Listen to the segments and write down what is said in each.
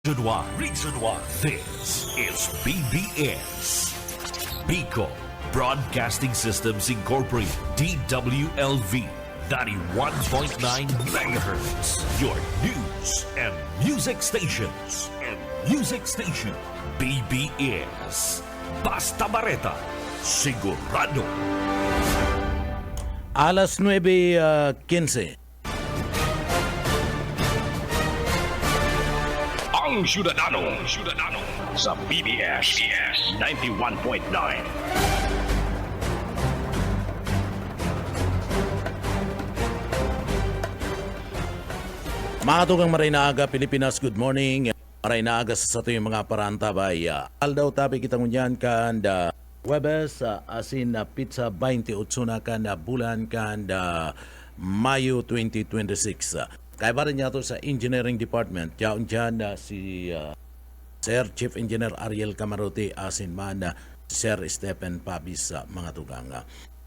Reason why this is BBS. Bico Broadcasting Systems Incorporated, DWLV, 91.9 megahertz. Your news and music stations. BBS. Basta Bareta, sigurado. Alas 9:15. Ang Syudadano sa BBS 91.9. Mga tugang maray na aga, Pilipinas, good morning. Maray na aga sa ato yung mga parantabay. Aldaw tabi kita ngunyan kan da Webes, asin na pizza 28 na kan da bulan kan da Mayo 2026. Kaya ba rin niya to sa Engineering Department. Diyan dyan si Sir Chief Engineer Ariel Camarote, asin man Sir Stephen Pabis sa mga tugang.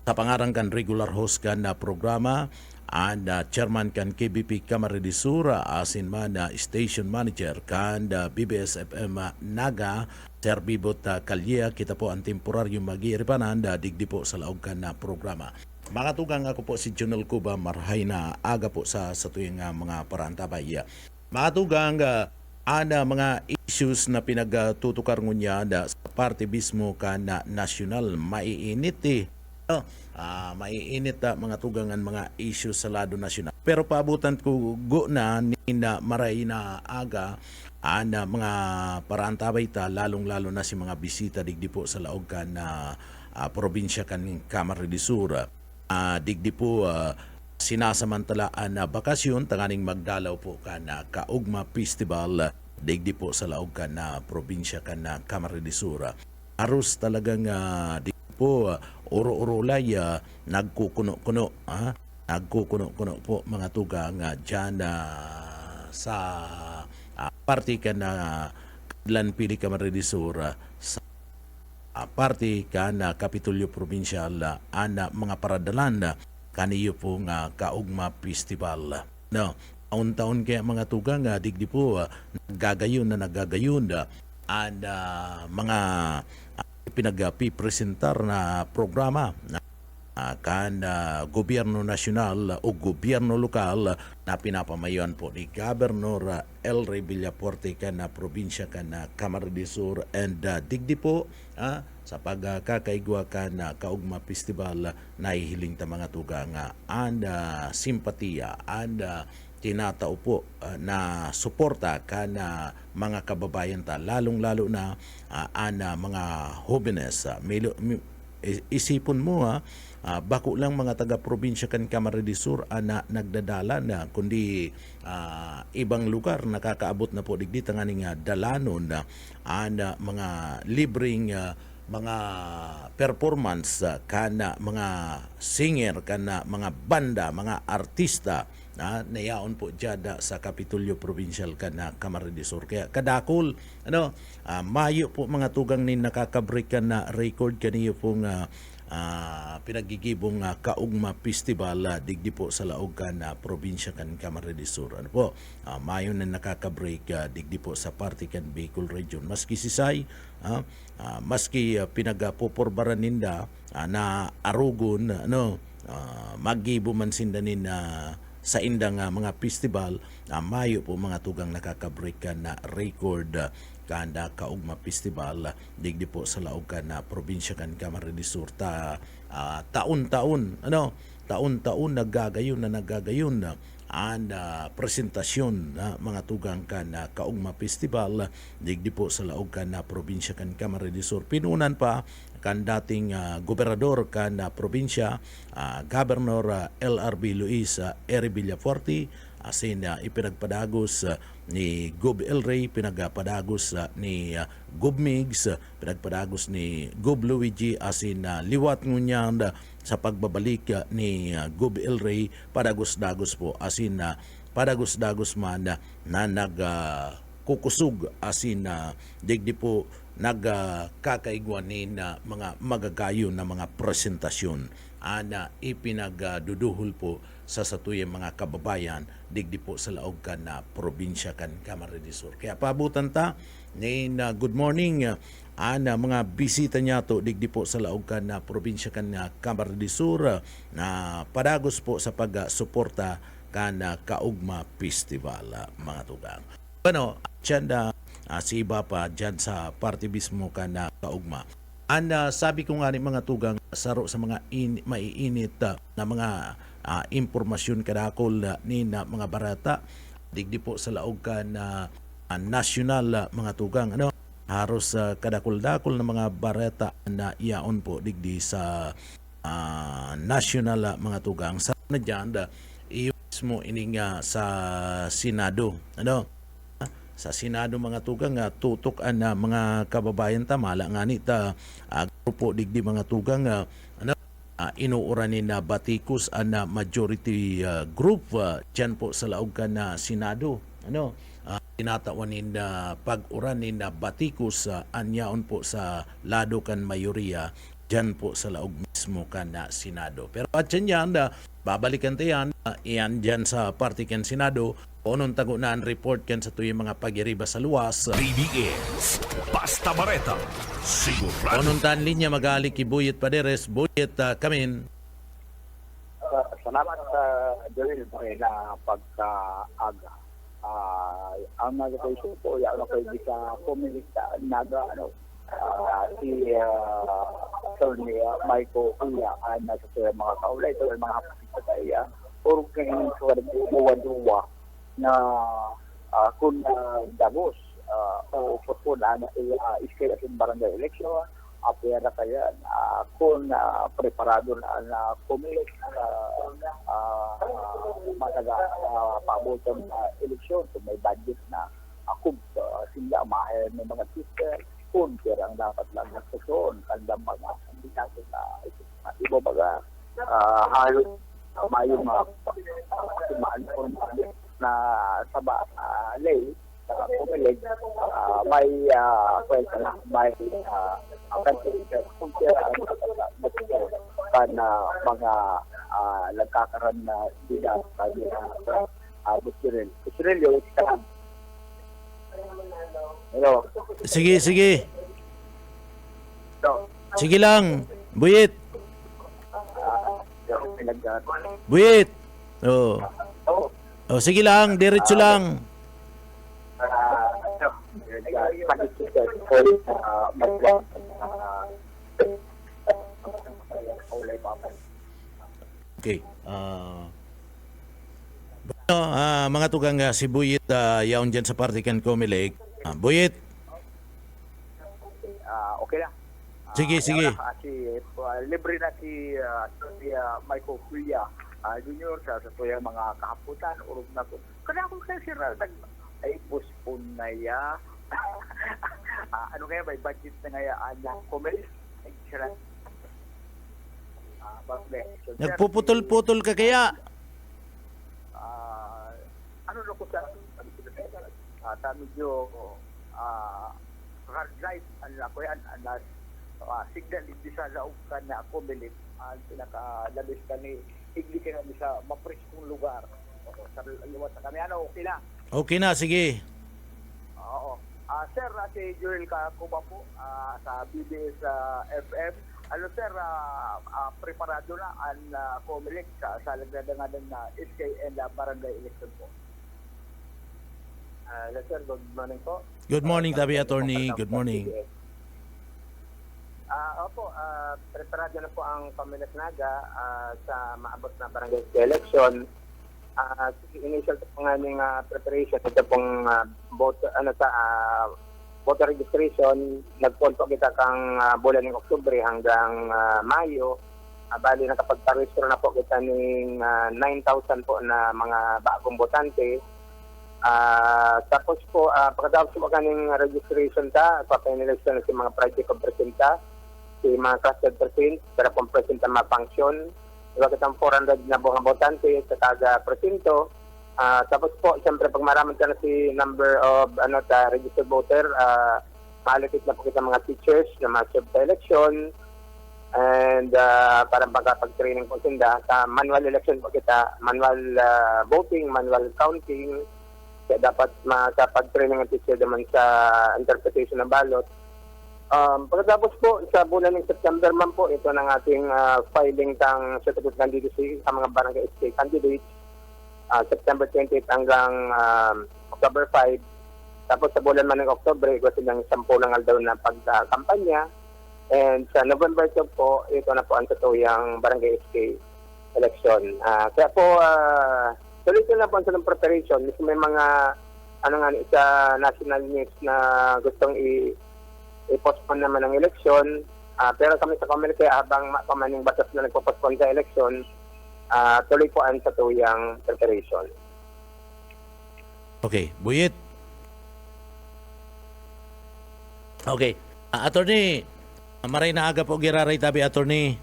Sa pangarang kan regular host kan na programa, and chairman kan KBP Camarines Sur, asin man station manager kan BBS FM Naga, Sir Bibot Kalye, kita po ang temporaryong mag-iiripanan digdi po sa laog kan na programa. Mga tugang, ako po si Junel Cuba, marhay na aga po sa tuyong mga parantabay. Mga tugang, ada mga issues na pinagtutukar ngunya sa parte mismo ka na nasyonal. Maiinit maiinit mga tugangan mga issues sa lado nasyonal. Pero paabutan ko go na nina maray na aga mga parantabay ta, lalong-lalo na si mga bisita digdi po sa laog ka na probinsya kan Camarines Sur. Digdi po sinasamantalaan na bakasyon, tanganing magdalaw po ka na Kaugma Festival, digdi po sa laog ka na probinsya ka na Camarines Sur. Aros talagang digdi po uro-urolay nagkukuno-kuno nagkukuno-kuno po mga tugang dyan sa party ka na Kadlan Pili Camarines Sur, sa party ka na Kapitolyo Provincial, mga paradalan kaniyo po nga Kaugma Festival. No, taon-taon kaya mga tugang digdi po nagagayon mga pinagpipresentar na programa kan gobyerno nasyonal o gobyerno lokal na pinapamayon po ni Governor El Rey Villafuerte kan na probinsya kan na Camarines Sur, and digdi po sa pagkakaigwa kan na Kaugma Festival, nahihiling ta mga tugang and simpatiya and tinatao po na suporta ka na mga kababayan ta, lalong-lalo na mga jóvenes. Isipon mo bako lang mga taga-probinsya kan Camarines Sur na nagdadala na, kundi ibang lugar nakakaabot na po digdi tanganing dalanon mga libreng mga performance kana mga singer kana mga banda, mga artista nayaon po dyan sa Kapitolyo Provincial ka na Camarines Sur. Kaya kadakol mayo po mga tugang ni nakakabreak ka na record kaniyo pong pinagigibong Kaugma Festival digdi po sa laog ka na probinsya kan Camarines Sur. Mayo na nakakabreak digdi po sa party kan Bicol Region. Maski sisay maski pinagapoporbaran ninda na arugon magibo man sindanin sa indang mga festival, mayo po mga tugang nakakabreak ka na record kanda Kaugma Festival digdi po sa laog ka na probinsya kan Camarines Sur. Taon-taon naggagayon presentasyon mga tugang ka na Kaugma Festival digdi po sa laog ka na probinsya kan Camarines Sur. Pinunan pa kan dating gobernador kan probinsya, Governor LRB Luis Eri Villafuerte, asin ipinagpadagos ni Gob El Rey, pinagpadagos ni Gob Migs, pinagpadagos ni Gob Luigi, asin liwat ngunyan sa pagbabalik ni Gob El Rey, padagos-dagos po, asin padagos-dagos man na kukusog asin digdi po nagkakaigwanin na mga magagayon na mga presentasyon ana ipinagduduhol po sa satuyang mga kababayan digdi po sa laog kan na probinsya kan Camarines Sur. Kaya pabutan ta ngayon good morning ana mga bisita niya to digdi po sa laog kan na probinsya kan Camarines Sur na padagos po sa pagsuporta kan Kaugma Festival mga tugang. Bueno, dyan si iba pa dyan sa party mismo kan Kaugma. Sabi ko nga ni mga tugang saro sa mga maiinit na mga impormasyon kadakol ni na mga barata digdi po sa laog kan national mga tugang haros kadakol-dakol na mga barata na iyaon po digdi sa national mga tugang sa na dyan mo ining sa Senado sa Senado mga tugang tutok na mga kababayan tamala nga nita grupo digdi mga tugang inuuranin na batikos na majority group dyan po sa laog ka na Senado tinatawanin na pag-uranin na batikos anyaon po sa lado kan mayoriya dyan po sa laog mismo ka na Senado. Pero at dyan babalikan tayo iyan dyan sa party kan Senado unong tago na ang report kan sa tuyong mga pag-iriba sa luwas. BBS Basta Bareta sigurado. Unong tan linya magali ki Buyet Paderes. Buyet kamin. Salamat sa Joel na pagkaaga. Ang nagkakaisip po, yan ako hindi ka pumilit naga si Attorney Michael Kuya nasa mga kaulay ito mga kapitay puro kayo duwa na kung dagos o putpuna na iskay at barangay election apera kaya kung preparado na pumilit mataga paboton na eleksyon kung may budget na ako sila mahal ng mga sister kung kaya ang dapat lang nagsason kanda mga hindi natin na iba baga halos mayong simaan na sa lay sa pumilig may kwenta na may kung kaya ang dapat na mga nagkakaroon na sila sa Busiril. Busiril yung isa. Hello. Sige. Sige lang. Buyet. Buyet. Oh, sige lang, diretso lang. Okay. Mga tugang si Buyet yaon dyan sa party kan Comelec. Buyet. Okay lang. Sige. Libre na si Michael Kuya Junior sa tuyang mga kahaputan urog na ko. Kada ako kasi ay postpone na ya. Ano kaya may budget na ngaya na Comelec? Ay sira. Nagpuputol-putol ka kaya? Ano na ko sa medyo hard drive ko yan signal hindi sa laog ka na ako bilit pinakalabis ka ni igli ka na sa mapreskong lugar sa liwat sa kami okay lang sige oo sir si Joel Kakuba po sa BBS FM sir preparado na ang Comelec sa lagdadangan na SKN barangay election po. Sir, good morning po. Good morning, Tabi Attorney. Good morning. Opo, preparado na po ang Comelec Naga sa maabot na barangay election. Initial po ng aming preparation ito pong voter registration. Nag-poll po kita kang bulan ng Oktubre hanggang Mayo. Bali nakapagparehistro na po kita ng 9,000 po na mga bagong botante. Tapos po, pagkatapos po kaning registration papinelection na si mga project of presenta, si mga trusted present, para pong presenta ma-function. Iba kitang 400 na buong botante sa taga-presinto. Tapos po, siyempre, pag maraming ka na si number of registered voter, maalipit na po kita mga teachers na ma-serve sa election. And para magkapag-training po sila. Sa manual election po kita, manual voting, manual counting. Kaya dapat makapag-training ang teacher naman sa interpretation ng ballot. Pagkatapos po, sa bulan ng September man po, ito ng ating filing ng certificate candidacy sa mga barangay SK candidates. September 28 hanggang October 5. Tapos sa bulan man ng October, ito silang 10 lang daw na pagkampanya. And sa November 12 po, ito na po ang tutuyang barangay SK election. Kaya po, tuloy na po ang preparation. May mga sa national news na gustong i-postpone naman ang election. Pero kami sa community, habang pamaning batas na nagpo-postpone sa election, tuloy po ang tutuyang preparation. Okay, Buyit. Okay. Attorney, maray na aga po giraray tabi, Attorney.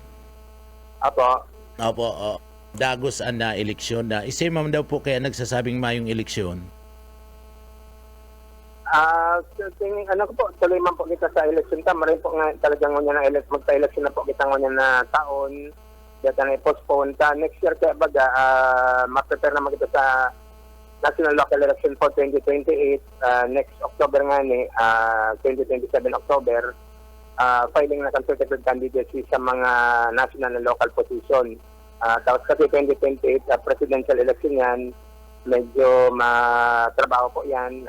Apo. Opo, dagos ang na eleksyon na isema daw po kaya nagsasabing mayong eleksyon. Ko po, tuloy man po kita sa election ta. Maray po nga talagang ngunyan na magpa-election na po kita ngunyan na taon. Dito na i-postpone ta. Next year kaya baga, ma-prepare naman kita sa National Local Election for 2028. Next October nga ni, 2027 October. Filing na conservative candidacy sa mga national and local position. Tapos kasi 2028 presidential election yan, medyo matrabaho po yan.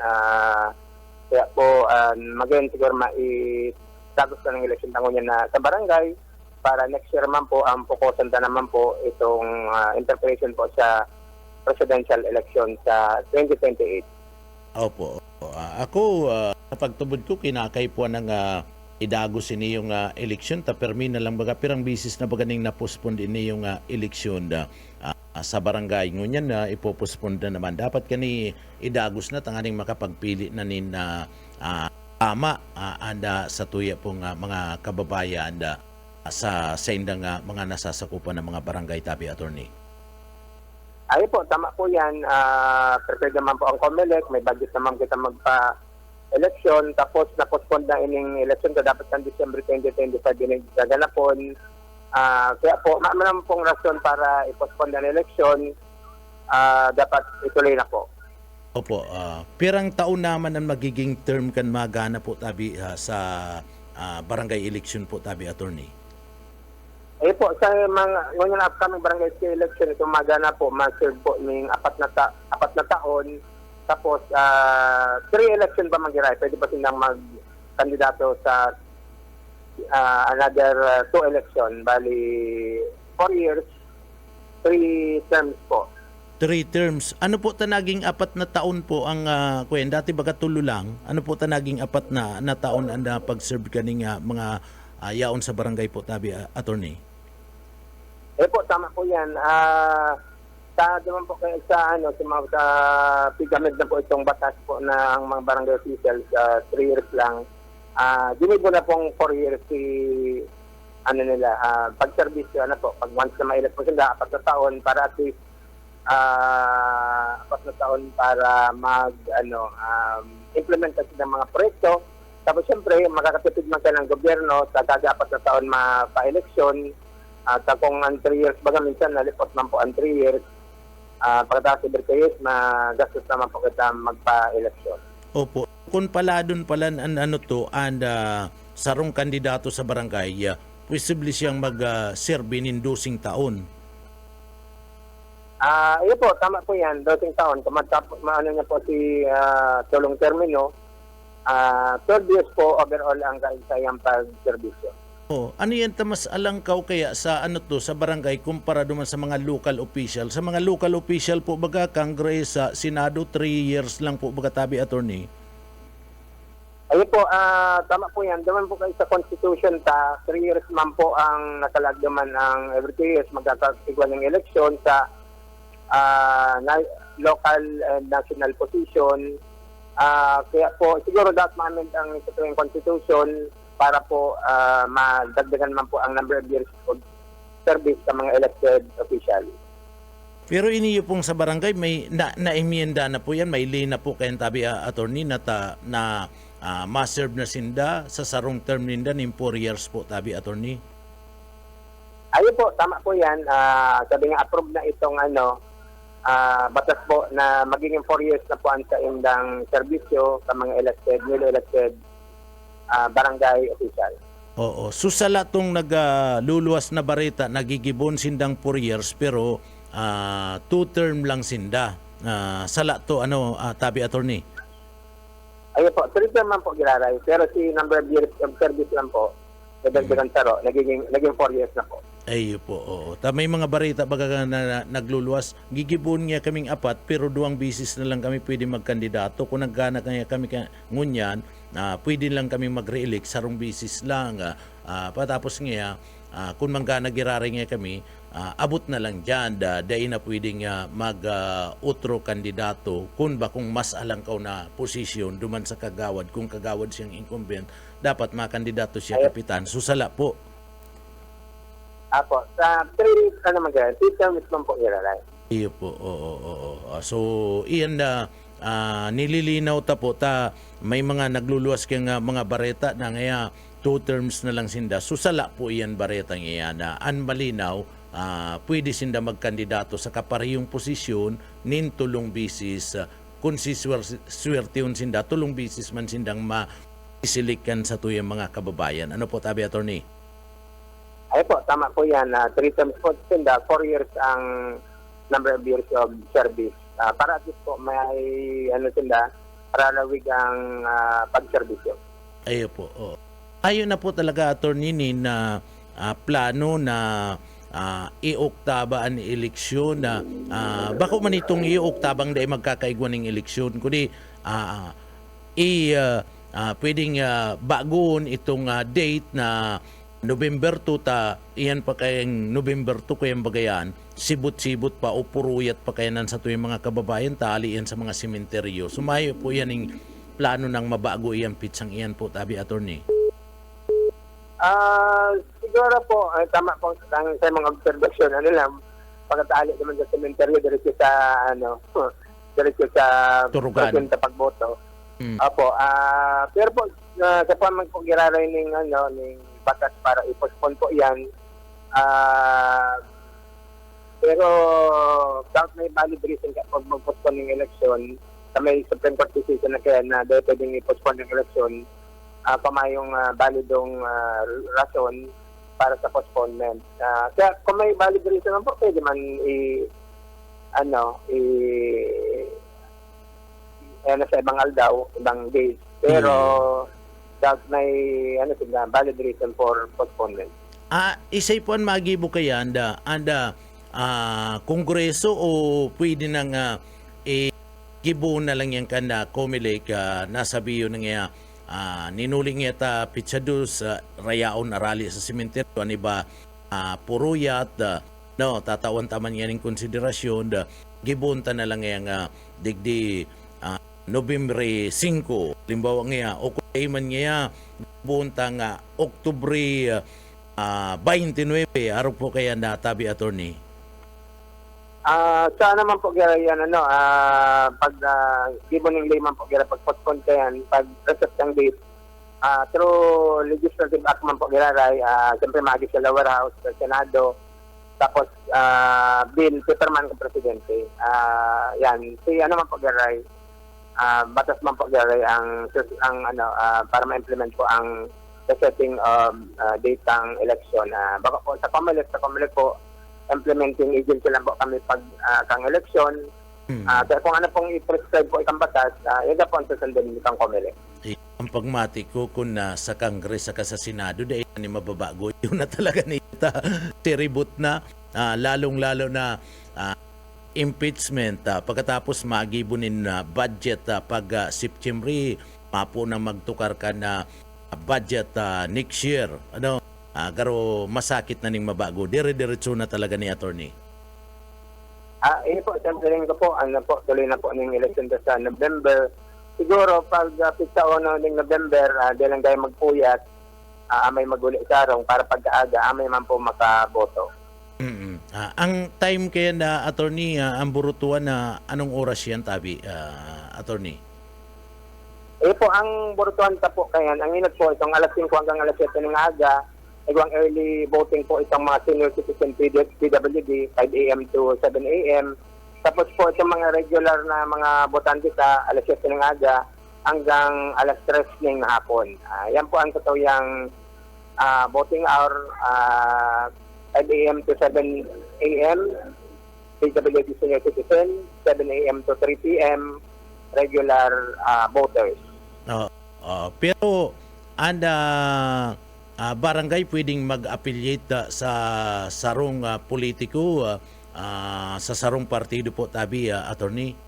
Kaya po magayon siguro maitagos na ng election tango niya na sa barangay para next year man po ang pukusan na naman po itong interpretation po sa presidential election sa 2028. Opo. Ako, pagtubod ko, kinakay po ng idagos ini yung eleksyon. Permi na lang baga, pirang bisis na baga ning napospond ini yung eleksyon sa barangay. Ngunyan na ipopospond na naman. Dapat kani idagos na tanganing makapagpili na nin tama anda sa tuya pong mga kababayan sa indang mga nasasakupan ng mga barangay tabi, Attorney. Ay po, tama po yan. Prepared naman po ang COMELEC. May budget naman kita magpa-election. Tapos na-postpone na ining election ka dapat ng December 2025 din gaganapon. Kaya po, naman pong rason para i-postpone na election. Dapat ituloy na po. Opo. Pirang taon naman ang magiging term kan magana po tabi sa barangay election po tabi, Attorney. Po, sa mga ngayon na upcoming barangay election, ito magana po, ma-serve po ng apat na taon. Tapos, 3 election pa magiray. Pwede pa silang mag-kandidato sa another 2 election. Bali, 4 years, 3 terms po. 3 terms. Ano po tanaging 4 na taon po ang kuyen? Dati baga tulo lang. Ano po tanaging 4 na taon ang pag-serve kaning mga yaon sa barangay po tabi, Attorney? Po, tama po yan. Naman po kayo sa pigamid na po itong batas po na ang mga barangay officials 3 years lang. Dinibo na pong 4 years pag-service pag once na ma-elect po sila 4 na taon para at least 4 na taon para implement kasi ng mga proyekto. Tapos siyempre makakatipid man kayo ng gobyerno sa kada 4 na taon pa-eleksyon. At kung ang 3 years baga minsan nalipot man po ang 3 years pagkatapos years magastos naman po kita magpa-eleksyon. Opo. Kung pala doon pala sarong kandidato sa barangay, possibly siyang mag-serve in 12 taon. Po, tama po yan, 12 taon. Maano niya po si tulong termino, 12 years po overall ang kaisayang pag-servisyo. Ano yan mas alangkaw kaya sa sa barangay kumpara duman sa mga local official? Sa mga local official po baga Congress, Senado 3 years lang po baga tabi, Attorney. Po, tama po yan. Daman po kayo sa Constitution 3 years man po ang nakalagdaman ang every 3 years magkakasigwan ng eleksyon sa local and national position. Kaya po siguro dapat ma-amend ang yung Constitution para po madagdagan man po ang number of years of service sa mga elected officials. Pero iniyo pong sa barangay, may na-imienda na po yan, may lina po kayong tabi, attorney, na ma-serve na sinda sa sarong term ninda ng 4 years po, tabi, attorney. Ayun po, tama po yan. Sabi nga, approve na itong batas po na magiging 4 years na po ang sa indang serbisyo sa mga newly elected barangay official. Oo. So sa latong nagluluwas na barita, nagigibon sindang 4 years pero 2 term lang sinda. Sa lato, tabi, attorney? Ayun po, 3 term man po gilaray. Pero si number of years of service lang po, nadagdagan saro, naging 4 years na po. Ayo po, oo. May mga barita baga na nagluluwas. Gigibon niya kaming 4 pero 2 bisis na lang kami pwede magkandidato. Kung naggana kanya kami ngunyan, pwede lang kami mag-re-elect sarong bisis lang. Patapos niya, kung manggana girari niya kami, abot na lang dyan. Dahil na pwedeng mag-utro kandidato. Kung mas alangkaw na posisyon duman sa kagawad. Kung kagawad siyang incumbent, dapat makandidato siya kapitan. Susala po. Apo, sa 3 terms man po gilaray. Iyo po, oo. So, iyan na nililinaw ta po may mga nagluluwas kang mga bareta na ngaya 2 terms na lang sinda. Susala po iyan bareta ngayon na malinaw, pwede sinda magkandidato sa kaparehong posisyon nin tulong bisis. Kung si swertiyon sinda, tulong bisis man sindang maisilikan sa tuyang mga kababayan. Ano po, tabi, attorney? Ay po, tama po yan. 3 terms po sinda, 4 years ang number of years of service. Para at least po may sinda, paralawig ang pag-servisyo. Ayo po. Oh. Ayun na po talaga, attorney, na plano na i-oktaba ang eleksyon na bako man itong i-oktabang dahil magkakaigwan ng eleksyon kundi pwedeng bagoon itong date na November 2 iyan pa kayang November 2 kayang bagayan, sibot-sibot pa o puruyat pa kayanan sa tuwing mga kababayan, tali yan sa mga sementeryo. Sumayo po yan ng plano ng mabago iyan pitsang iyan po, tabi, attorney. Siguro po, tama po sa mga observasyon, pagkatali naman sa sementeryo, diretso sa Turugan. Presenta pagboto. Apo, pero po, sa pamang po giraray ng batas para i-postpone po yan. Pero dapat may valid reason kapag mag-postpone ng eleksyon, may Supreme Court decision na kaya na dahil pwedeng i-postpone ng eleksyon, pamayong validong rason para sa postponement. Kaya kung may valid reason po, pwede man sa ibang aldaw, ibang days. Pero dapat may valid reason for postponement. Isay po ang magibo kaya anda kongreso o pwede nang gibo na lang yan kanda Comelec nasabiyo na nga ninuling yata pitsadus rayaon arali sa sementeryo ani ba puruyat tatawan taman yan ng konsiderasyon gibunta na lang yang digdi November 5 limbawa nga o kung man nga bunta nga Oktubre 29 araw po kaya na, tabi, attorney. Saan naman po kaya yan pag given ng layman po kaya pag postpone yan pag reset ng date through legislative act man po kaya siyempre magi sa lower house sa Senado tapos bill paperman ng presidente yan si naman po kaya batas man po gari ang para ma-implement po ang setting of date ng election. Baka po sa Comelec po implementing agency lang po kami pag kang election. Kaya kung ano pong i-prescribe po ikang batas, yun na po ang susundin itang Comelec. Ang pagmati ko kung sa Congress sa Senado dahil ni mababago yun na talaga nita tiribot na lalong-lalo na impeachment pagkatapos magibunin na budget pag September mapo na magtukar ka na budget next year garo masakit na ning mabago dire-diretso na talaga ni attorney. Po siyempre rin ko po tuloy na po ng election sa November siguro pag pizza ng November dahil lang kayo magpuyat amay maguli sarong para pagkaaga amay man po makaboto. Ang time kaya na attorney, ang burutuan na anong oras yan tabi, attorney? Po, ang Borutuan ta po kayan, ang inat po itong alas 5 hanggang alas 7 ng aga, ang early voting po itong mga senior citizen PWD, 5 a.m. to 7 a.m. Tapos po itong mga regular na mga botante sa alas 7 ng aga hanggang alas 3 ng hapon. Yan po ang totoong voting hour, 5 a.m. to 7 a.m. PWD senior citizen, 7 a.m. to 3 p.m. regular voters. Pero barangay pwedeng mag-affiliate sa sarong politiko, sa sarong partido po tabi, attorney?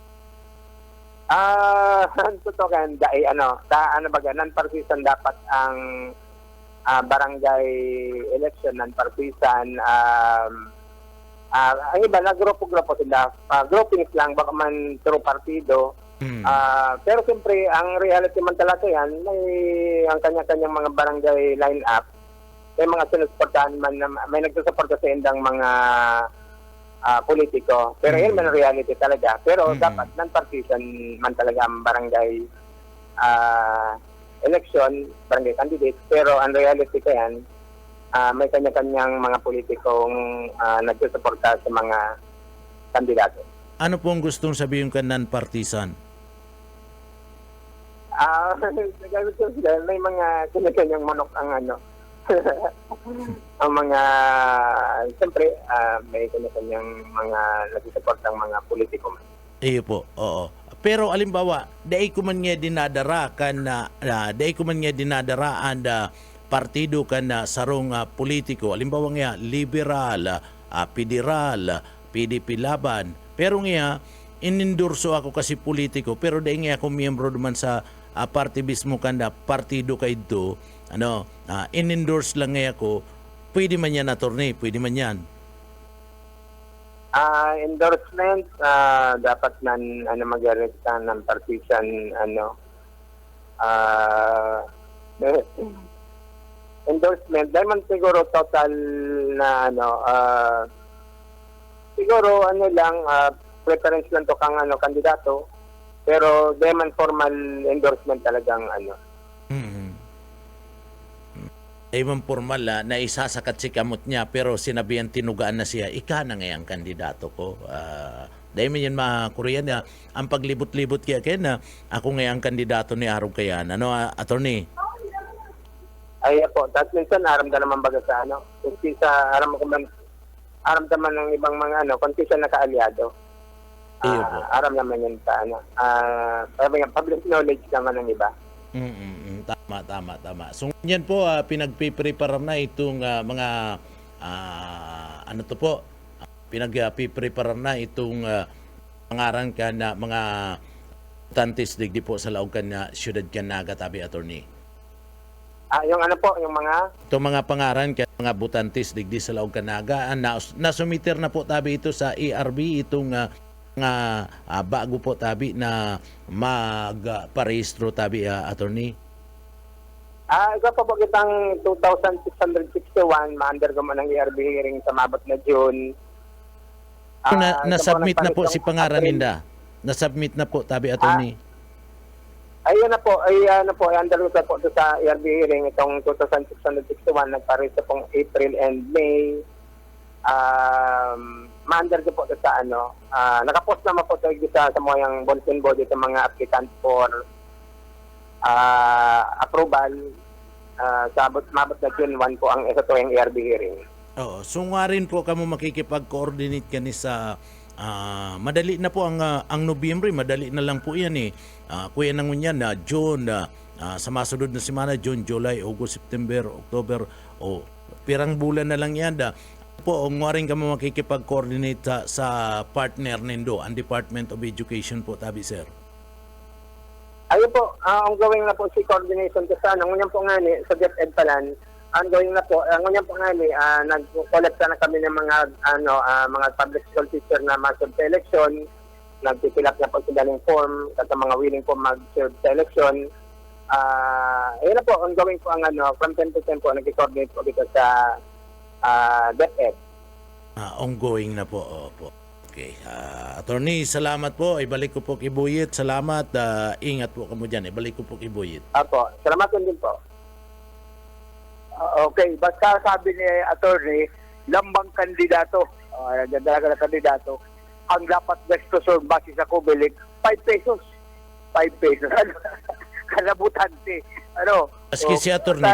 Totoo kan, non-partisan dapat ang barangay election, non-partisan. Ang iba na grupo-grupo sila. Groupings lang, baka man through partido. Pero siyempre, ang reality man talaga yan, may ang kanya-kanyang mga barangay line-up. May mga sinusuportahan man, may nagsusuporta sa indang mga politiko. Pero yun man ang reality talaga. Pero dapat non-partisan man talaga ang barangay election, barangay candidate. Pero ang reality ka yan, may kanya-kanyang mga politikong nagsusuporta sa mga kandidato. Ano po ang gustong sabihin ka non-partisan? May mga kanya-kanyang manok ang ang mga, siyempre, may kanya-kanyang mga nagsusuportang mga politiko man. Iyo po, oo. Pero alimbawa, dai ko man nga dinadara kan dai ko man nga dinadaraan partido kan sarong politiko. Alimbawa nga liberal, federal, PDP laban. Pero nga inendorso ako kasi politiko, pero dai nga ako miyembro duman sa party mismo kanda partido kay do, inendorse lang nga ako. Pwede man yan, attorney, pwede man yan. Endorsement, dapat nan mag-aresta ng partisan, endorsement, dahil man siguro total na siguro lang, preference lang to kang kandidato, pero dahil man formal endorsement talagang Ewan formal na isasakat si kamot niya, pero sinabihan tinugaan na siya, ika na ngayang kandidato ko. Dahil man yan mga Korean na ang paglibot-libot kaya na ako ngayang kandidato ni Arong Kayan. Attorney? Ay po, tapos minsan aram ka naman baga sa kasi sa aram naman ng ibang mga kung siya nakaalyado. Aram naman yun sa public knowledge naman ng iba. Tama. So yan po, pinagpiprepare na itong mga pinagpiprepare na itong pangaran ka na mga tantis digdi po sa laog na siyudad Canaga, tabi, attorney. Yung yung mga? Itong mga pangaran ka mga butantis digdi sa laog Canaga, nasumiter na po tabi ito sa ERB, itong bago po tabi na magparehistro tabi, attorney. Ikaw po kitang 2,661 ma-undergo man ng ERB hearing sa mabot na June. Na-submit na po si pangaran ninda. Na-submit na po tabi, attorney. Ayun na po, undergo po sa ERB hearing itong 2,661 nagparehistro pong April and May. Ma-undergo po sa nakapost naman po sa mga bulletin board sa mga applicant for approval. Mabot na June 1 po ang ito yung ERB hearing. Oo. So nga rin po kamo makikipag-coordinate kani sa madali na po ang Nobyembre, madali na lang po yan eh. Kuya nang yan na June, sa masunod na semana, June, July, August, September, October, pirang bulan na lang yan po, nga rin kamo makikipag-coordinate sa partner nindo, ang Department of Education po, tabi, sir. Ayun po, ongoing na po si coordination ko sa ngunyan po nga ni, sa DepEd Palan, ongoing na po, ngunyan po nga ni, nag-collect na kami ng mga, mga public school teacher na mag-serve sa election, nag-fill up na po sila ng form, at ang mga willing po mag-serve sa election. Ayun na po, ongoing po ang from 10 to 10 po, nag-coordinate po dito sa DepEd. ongoing na po. Opo. Okay. Attorney, salamat po. Ibalik ko po kay Buyit. Salamat. Ingat po kamo dyan. Ibalik ko po kay Buyit. Apo, salamat din po. Okay, basta sabi ni attorney, lambang kandidato, nagdadalaga na kandidato, ang dapat gastuson base sa Comelec, 5 pesos. 5 pesos. Kalabutante. Maski si attorney,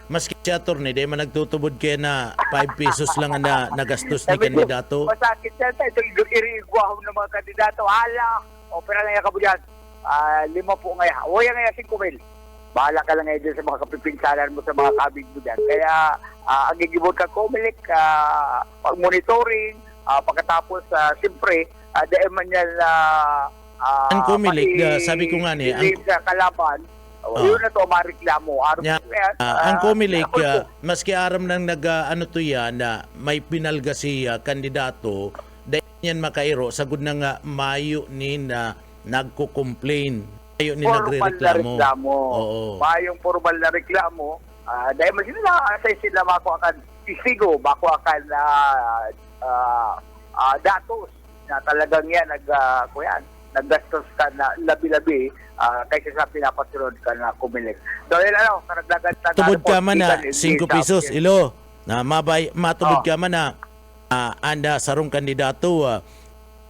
maski si attorney, di man nagtutubod kaya na 5 pesos lang na nagastos ni kandidato. Masakit yan tayo. Ito iriigwahom ng mga kandidato. Hala, opera lang yan ka po dyan. 5 po ngayon. O yan ngayon, 5 mil. Bahala ka lang ngayon dyan sa mga kapipinsalan mo sa mga kabig mo dyan. Kaya, ang gigibot ka Comelec, pag-monitoring, pagkatapos, siyempre, dahil man yan Ang Comelec, sabi ko nga ni, sa kalaban, yun na to, mareklamo. ang Comelec, maski aram nang ano to yan, na may pinalga si kandidato, dahil yan makairo, sagod na nga mayo ni na nagko-complain. Mayo ni nagre-reklamo. Oo. Mayong formal na reklamo, dahil man sila mako akan testigo, mako akan datos na talagang yan naggastos ka na labi-labi kaysa sa pinapasunod ka na Comelec. Dahil karagdagan Tubod ka man na 5 pesos, ilo. Na matubod ka man na anda sarong kandidato,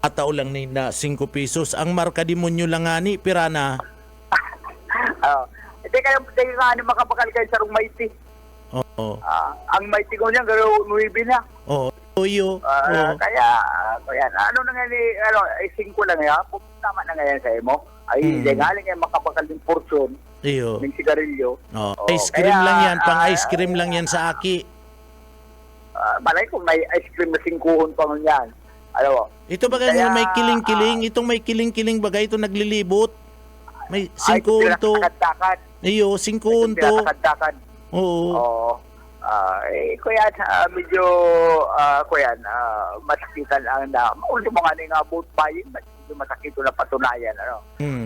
atao lang ni na 5 pesos. Ang marka demonyo lang ani, pirana. Hindi kayo nga ni makapakal kayo sa rong Mayti. Oo. Ang Mayti ko niya, garo 9 na. Oo. Tuyo. Kaya, ano na nga ni, 5 lang yan, tama na ngayon sa imo. Ay, galing nga makapakal ng portion, Iyo. ng sigarilyo. Ice cream lang yan, pang ice cream lang yan sa aki. Balay kung may ice cream na 5 pa nun yan. Ito ba kaya may kiling-kiling? Itong may kiling-kiling bagay, ito naglilibot. May 5 unto. Iyo, 5 unto. Oo. Kuya, medyo, kuya, masakitan ang ultimo nga nga vote buying, medyo masakit na patunayan.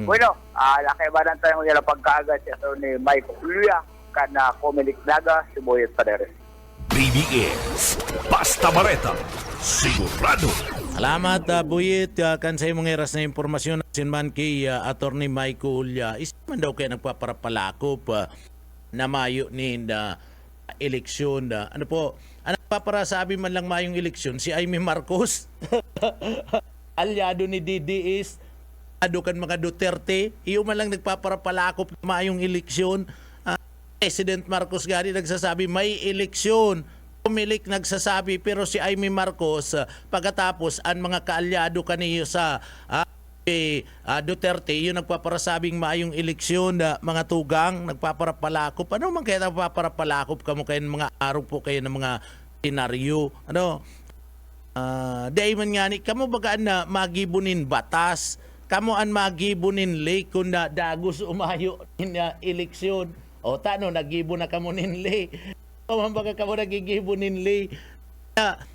Bueno, lakay ba lang tayo nila pagkaagad ni Mike Luya, kana Comelec Naga, Sibuyat Paderes. BBS, Basta Bareta, sigurado. Salamat, Buyit. Kan sa imong eras na impormasyon sinman kay Attorney Michael man daw kaya nagpaparapalakop na mayo ni eleksyon. Ano po, ang nagpaparasabi man lang mayong eleksyon, si Amy Marcos, alyado ni DDS, adukan mga Duterte, iyo man lang nagpaparapalakop na mayong eleksyon. President Marcos gani nagsasabi may eleksyon. Comelec nagsasabi pero si Amy Marcos pagkatapos ang mga kaalyado kaniyo sa Duterte yung nagpaparasabing maayong eleksyon mga tugang nagpaparapalakop. Ano man kaya nagpaparapalakop kamo kayo mga araw po kayo ng mga senaryo dahil man nga ni kamo bagaan na magibunin batas kamo an magibunin lay kung na dagos umayo in eleksyon o tano nagibo na kamo ninlay o baga kamo nagigibo ninlay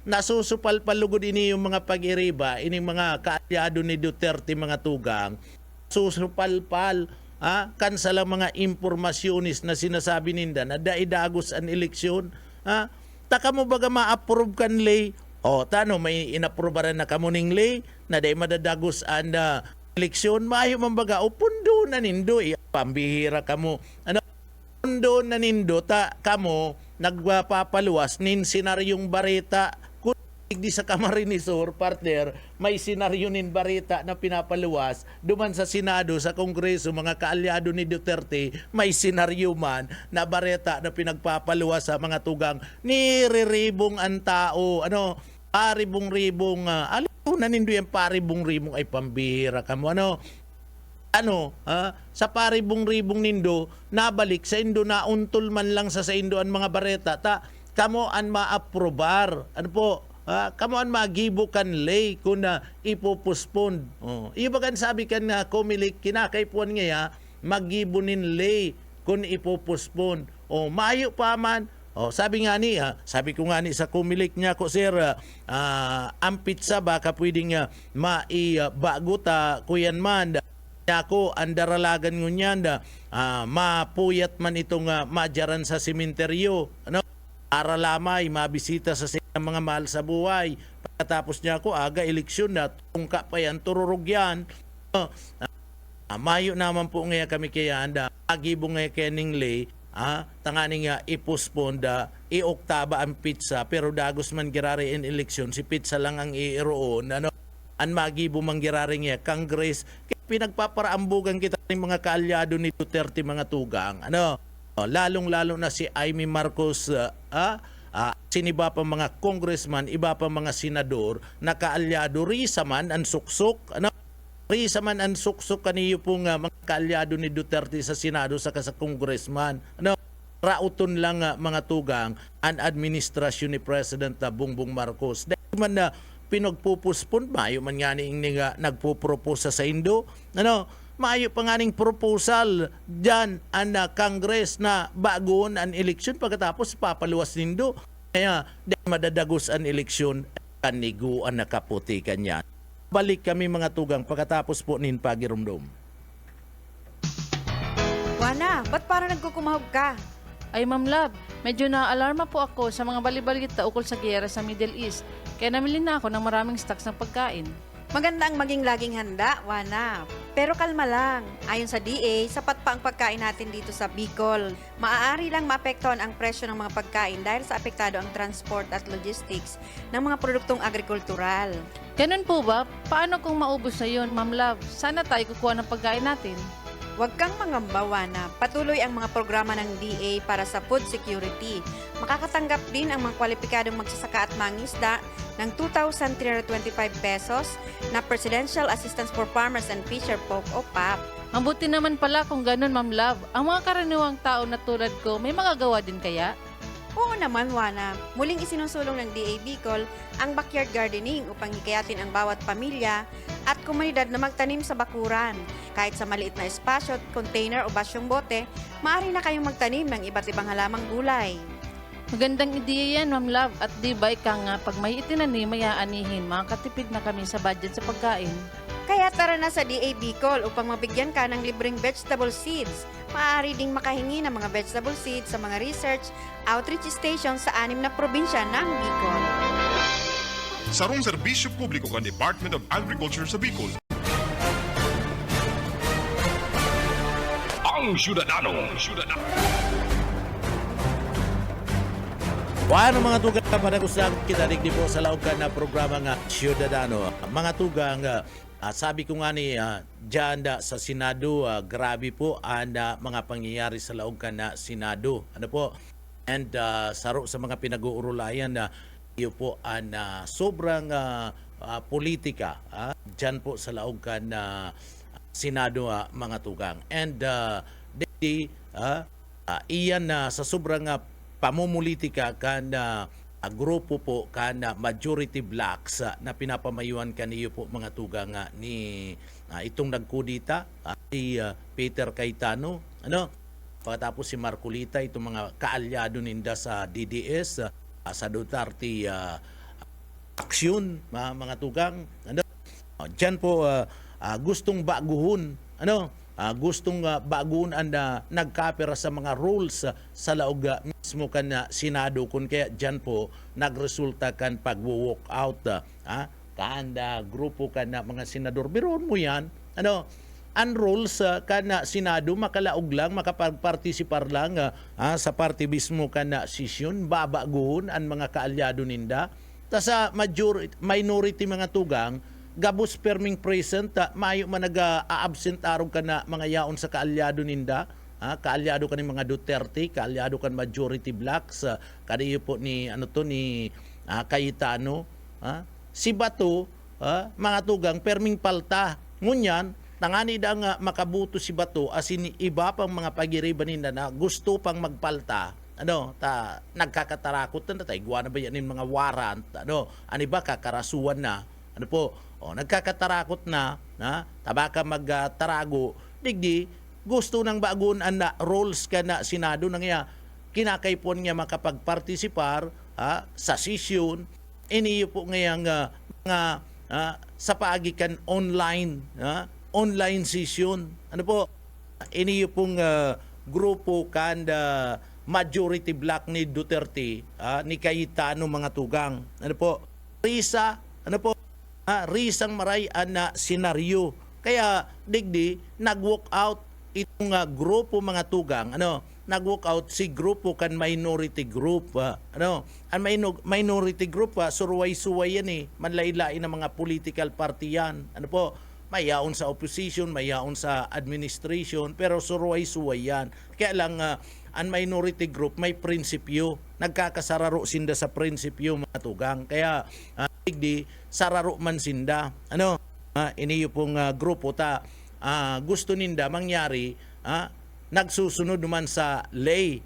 nasusupal palugod ini yung mga pag-iriba ining mga kaalyado ni Duterte mga tugang susupal-pal kan sa lang mga impormasyonis na sinasabi ninda na daidagos ang eleksyon taka mo baga ma-approve kan lay o tano may inapprobaran na kamo ning lay na day madadagos ang eleksyon maayo man baga o pundo na nindo pambihira kamo pundo na nindo kamo nagpapaluwas nin senaryong bareta kung di sa Camarinesor partner may senaryo nin bareta na pinapaluwas duman sa Senado sa Kongreso mga kaalyado ni Duterte may senaryo man na bareta na pinagpapaluwas sa mga tugang nireribong ang tao paribong-ribong na nindo yung paribong-ribong ay pambihira kamo sa paribong-ribong nindo nabalik sa indo na untol man lang sa indo ang mga bareta kamo an ma-aprobar kamo an magibo kan lay kung ipopospond ibagan sabi kan na Comelec kinakaipuan nga magibunin lay kung ipopospond mayo pa man sabi ko nga ni sa Comelec niya ko sir ang pizza baka pwedeng maibago kuyan man ako andaralagan ngunyan mapuyat man itong madyaran sa sementeryo para lamay mabisita sa ng mga mahal sa buhay. Pagkatapos niya ako, aga eleksyon na, tungka pa yan, tururog yan. Mayo naman po ngayon kami kaya anda, agibo ngayon kaya ninglay, tangani nga iposponda, i-oktaba ang pizza, pero dagos man girari in eleksyon, si pizza lang ang iiroon, ang magibo man girari nga, Congress, pinagpaparaambugan kita ng mga kaalyado ni Duterte mga tugang, lalong-lalo na si Amy Marcos, siniba pa mga congressman, iba pa mga senador, na kaalyado, risa man ang suksok, risa man ang suksok kaniyo pong mga kaalyado ni Duterte sa Senado sa congressman. Rauton lang mga tugang ang administrasyon ni President Bongbong Marcos. Dahil man na pinagpupuspon, mayo man nga nga nagpo-propose sa Indo. Maayo pa nga ning proposal dyan ang Congress na bagoon ang eleksyon pagkatapos papaluwas nindo. Kaya dahil madadagos ang eleksyon, kaniguan na kaputi kanya. Balik kami mga tugang pagkatapos po nin pagirumdum. Wana, ba't parang nagkukumahog ka? Ay Ma'am Love, medyo na-alarma po ako sa mga balibalita ukol sa giyera sa Middle East. Kaya namili na ako ng maraming stocks ng pagkain. Maganda ang maging laging handa, Wana. Pero kalma lang. Ayon sa DA, sapat pa ang pagkain natin dito sa Bicol. Maaari lang maapektuhan ang presyo ng mga pagkain dahil sa apektado ang transport at logistics ng mga produktong agrikultural. Ganun po ba? Paano kung maubos na yun, Ma'am Love? Sana tayo kukuha ng pagkain natin. Huwag kang mangamba, Wana. Patuloy ang mga programa ng DA para sa food security. Makakatanggap din ang mga kwalipikadong magsasaka at mangisda ng 2,325 pesos na Presidential Assistance for Farmers and Fisher Folk o PAP. Ang buti naman pala kung ganun, Ma'am Love. Ang mga karaniwang tao na tulad ko, may magagawa din kaya? Oo naman, Wana. Muling isinusulong ng DA Bicol ang backyard gardening upang hikayatin ang bawat pamilya at komunidad na magtanim sa bakuran. Kahit sa maliit na espasyo, container o basyong bote, maaari na kayong magtanim ng iba't ibang halamang gulay. Magandang ideya yan, Ma'am Love. At di ba ika nga, pag may itinanim, may aanihin, makakatipid na kami sa budget sa pagkain. Kaya tara na sa DA Bicol upang mabigyan ka ng libreng vegetable seeds. Maaari ding makahingi ng mga vegetable seeds sa mga research outreach stations sa 6 na probinsya ng Bicol. Sarong serbisyo publiko kan Department of Agriculture sa Bicol. Ang Syudadano. Paano mga tugang kapanagusan kita digdi po sa laog ka na programa nga Syudadano. Mga tugang, sabi ko nga ni dyan sa Senado, grabe po ang mga pangyayari sa laog ka na Senado. Ano po? And saro sa mga pinag-uurulayan na iyo po ang sobrang politika dyan po sa laog ka na Senado, mga tugang. And iyan sa sobrang pamumulitika kan grupo po kan majority blacks na pinapamayuan kaniyo po mga tugang ni itong nagkudita si Peter Cayetano, pagkatapos si Marcolita, itong mga kaalyado ninda sa DDS, sa Duterte aksyon, mga tugang, diyan po gustong baguhon, gustong baguhon ang nagkapera sa mga rules sa laog mismo kan Senado, kung kaya dyan po nagresulta kan pag-walk out kanda grupo kan mga senador. Biroon mo yan, ang rules kan Senado, makalaog lang, makapag-participar lang sa party mismo kan session, babaguhon ang mga kaalyado ninda. Ta sa minority mga tugang, gabos perming present, mayo man nag-absent arog ka na mga yaon sa kaalyado ninda, kaalyado ka ni mga Duterte, kaalyado kan majority blacks, kaniyo po ni ni Cayetano, si Bato, mga tugang perming palta. Ngunyan, tangani da nga makabuto si Bato asin iba pang mga pagiriban ninda na gusto pang magpalta. Nagkakatarakot na tayo, guwa na ba yan yung mga warrant, ano ba kakarasuan na, nagkakatarakot na, tabaka magtarago, digdi, gusto ng bagun na roles ka na Senado na nga, kinakaipon nga makapagpartisipar sa session, iniyo po ngayang mga sa paagikan online, online session, iniyo pong grupo kanda majority block ni Duterte, ni Cayetano mga tugang. Ano po? Risang marayan na senaryo. Kaya digdi nag-walk out itong grupo mga tugang, nag-walk out si grupo kan minority group, ang minority group, surway-suway yan manlain-lain ng mga political party yan, mayaon sa opposition, mayaon sa administration, pero surway-suway yan. Kaya lang ang minority group may prinsipyo, nagkakasararo sinda sa prinsipyo mga tugang. Kaya digdi sararo man sinda, iniyo pong grupo ta gusto ninda mangyari, nagsusunod naman sa lay,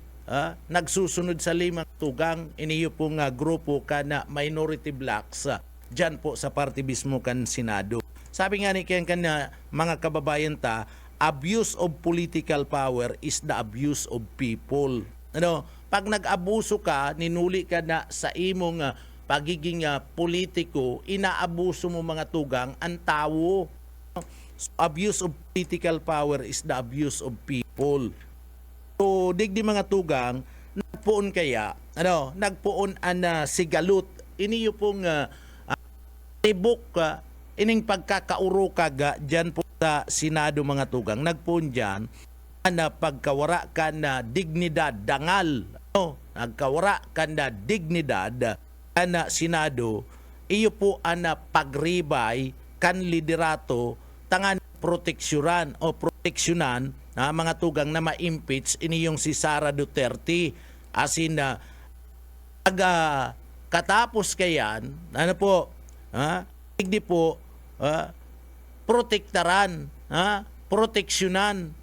nagsusunod sa limang tugang, iniyo pong grupo kana minority blocks dyan po sa party mismo kan Senado. Sabi nga ni Ken mga kababayan ta, abuse of political power is the abuse of people. Pag nag-abuso ka, ninuli ka na sa imong pagiging politiko, inaabuso mo mga tugang ang tao. So, abuse of political power is the abuse of people. So, digdi mga tugang, nagpuon kaya, nagpuon ang sigalut, iniyo pong tibok, ining pagkakaurukag dyan po sa Senado mga tugang, nagpuon dyan, na pagkawara ka na dignidad, dangal, nagkawara ka na dignidad, ana Senado, iyo po ana pagribay kan liderato tangan proteksyonan mga tugang na ma-impeach iniyong si Sara Duterte. Asin na katapos kayan, hindi po protektaran, proteksyonan,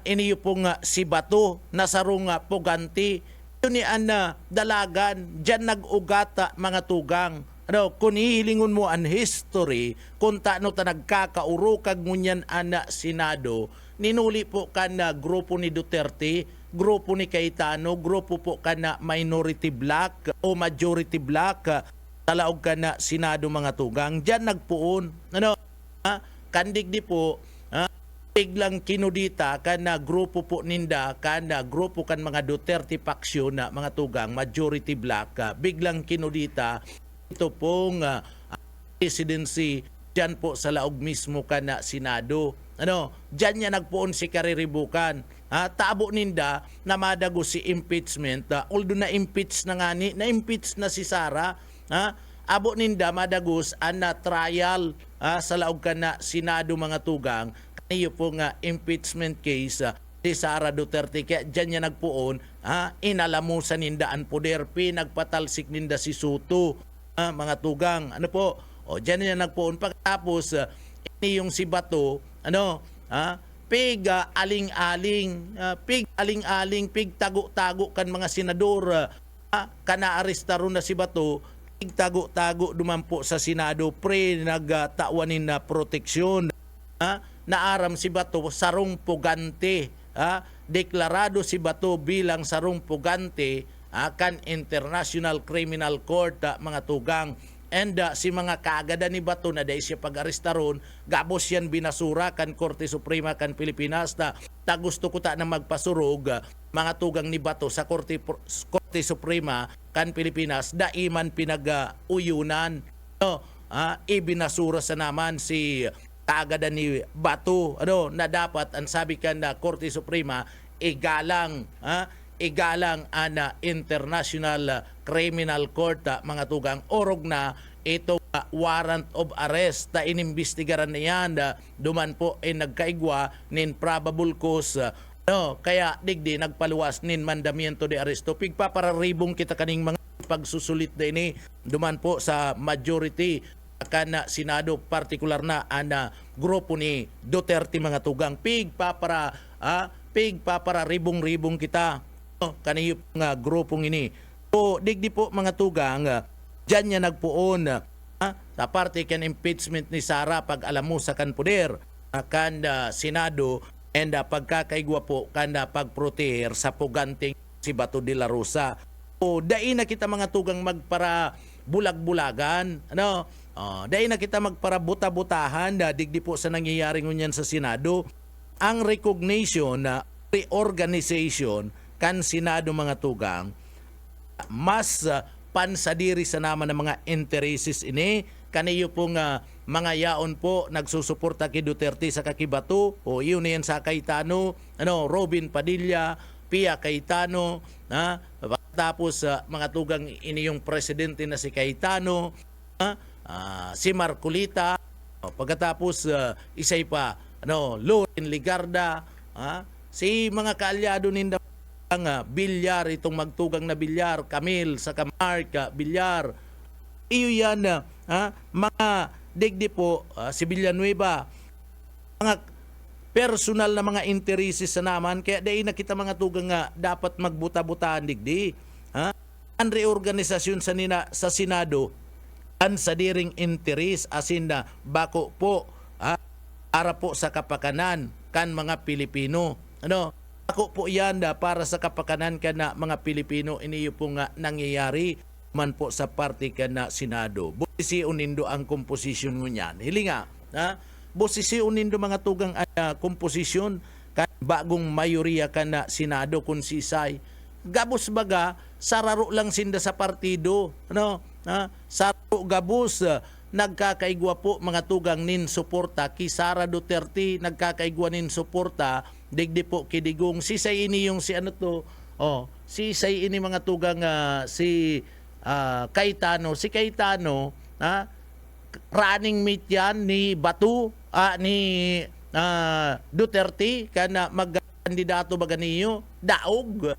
iniyo pong si Bato nasarong puganti. Yun ni dalagan, dyan nag-ugata mga tugang. Kung hihilingon mo ang history, kung taano ta nagkakaurukag ngunyan Senado, ninuli po ka na grupo ni Duterte, grupo ni Cayetano, grupo po ka na minority block o majority block, talaog ka na Senado mga tugang. Dyan nagpuon. Kandigdi po, biglang kinudita kan na grupo po ninda, kan na grupo kan mga Duterte paksyon na mga tugang majority block, biglang kinudita ito pong presidency dyan po sa laog mismo kan na Senado. Dyan niya nagpuon si kariribukan. Tabo ninda na madago si impeachment, although na-impeach na nga na-impeach na si Sara, abo ninda madagos na trial sa laog kan na Senado mga tugang, iyo po impeachment case si Sara Duterte. Kaya dyan niya nagpuon, inalamusan ninda ang poder, pinagpatalsik ninda si Soto, mga tugang. Dyan niya nagpuon. Pagkatapos, ini yung si Bato, pig aling-aling, pig tago-tago kan mga senador, kana-arestaro na si Bato, pig tago-tago dumampo sa Senado, nagtawanin na proteksyon. Naaram si Bato sarong pugante, deklarado si Bato bilang sarong pugante kan International Criminal Court mga tugang. And si mga kaagada ni Bato na dahil siya pag-aristaron, gabos yan binasura kan Korte Suprema kan Pilipinas ta gusto ko ta na magpasurog mga tugang ni Bato sa Korte Suprema kan Pilipinas, daiman pinag-uyunan. Ibinasura sa naman si kaagada ni Bato, na dapat ang sabi kan na Korte Suprema igalang ana International Criminal Court mga tugang, orog na ito warrant of arrest ta inimbestigaran niyan duman po nagkaigwa nin probable cause, kaya digdi nagpaluwas nin mandamiento de arresto. Pigpapararibong kita kaning mga pagsusulit din duman po sa majority kana Senado, partikular na ana grupo ni Duterte mga tugang. Pigpapara ribong-ribong kita kaniyo nga grupong ini. So digdi po mga tugang, dyan niya nagpuon sa parte kan impeachment ni Sara pag alamusa kan poder kan Senado, and pagkakaigwa po kan pagproteher sa puganting si Bato de la Rosa. So dai na kita mga tugang magpara bulag-bulagan, dahil na kita magparabuta-butahan digdi po sa nangyayari ngunyan sa Senado. Ang recognition na reorganization kan Senado mga tugang, mas pansadiri sa naman ng mga intereses ini kaniyo pong mga yaon po nagsusuporta kay Duterte sa Kakibato o yun yan sa Cayetano, Robin Padilla, Pia Cayetano, tapos mga tugang ini yung presidente na si Cayetano, si Marcolita, pagkatapos isay pa Loren Ligarda, si mga kaalyado ninda ang Bilyar, itong magtugang na Bilyar, Camille sa Mark Bilyar. Iyo yan, mga digdi po, si Villanueva, mga personal na mga intereses sa naman, kaya dahil na kita mga tugang nga dapat magbuta-butaan digdi. Ang reorganisasyon sa Senado, ang sadiring interes, asin na bako po, para po sa kapakanan kan mga Pilipino. Ako po yan para sa kapakanan ka na mga Pilipino, iniyo po nga nangyayari man po sa party ka na Senado. Bosisi unindo ang komposisyon mo niyan. Hili nga, bosisi unindo mga tugang komposisyon kan bagong mayoriya ka na Senado kung sisay. Gabos baga, sararo lang sinda sa partido. Sararo gabos, nagkakaigwa po mga tugang nin suporta ki Sara Duterte, nagkakaigwa nin suporta digdi po kidigong sisay ini yung si sisay ini mga tugang si Cayetano, running mate yan ni Batu, ni Duterte kana magkandidato baga niyo daog,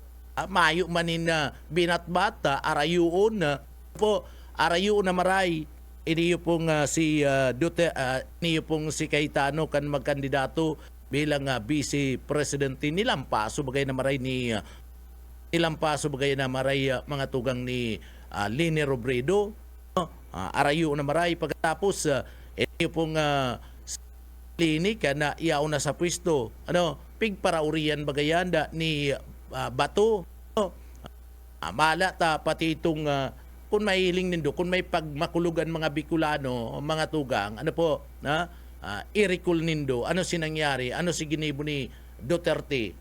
mayo manin binatbat, arayuon po, arayuon na maray iniyo pong si Duterte, iniyo pong si Cayetano kan magkandidato bilang vice president. Nilampaso bagay na maray mga tugang ni Leni Robredo, arayo na maray pagkatapos iniyo pong Leni kana iyaw na sa pwesto pigparaurian bagayan ni Bato, mala ta pati itong kung may hiling nindo, kung may pagmakulugan mga Bicolano, mga tugang, i-recall nindo, ano sinangyari, ano si ginibo ni Duterte,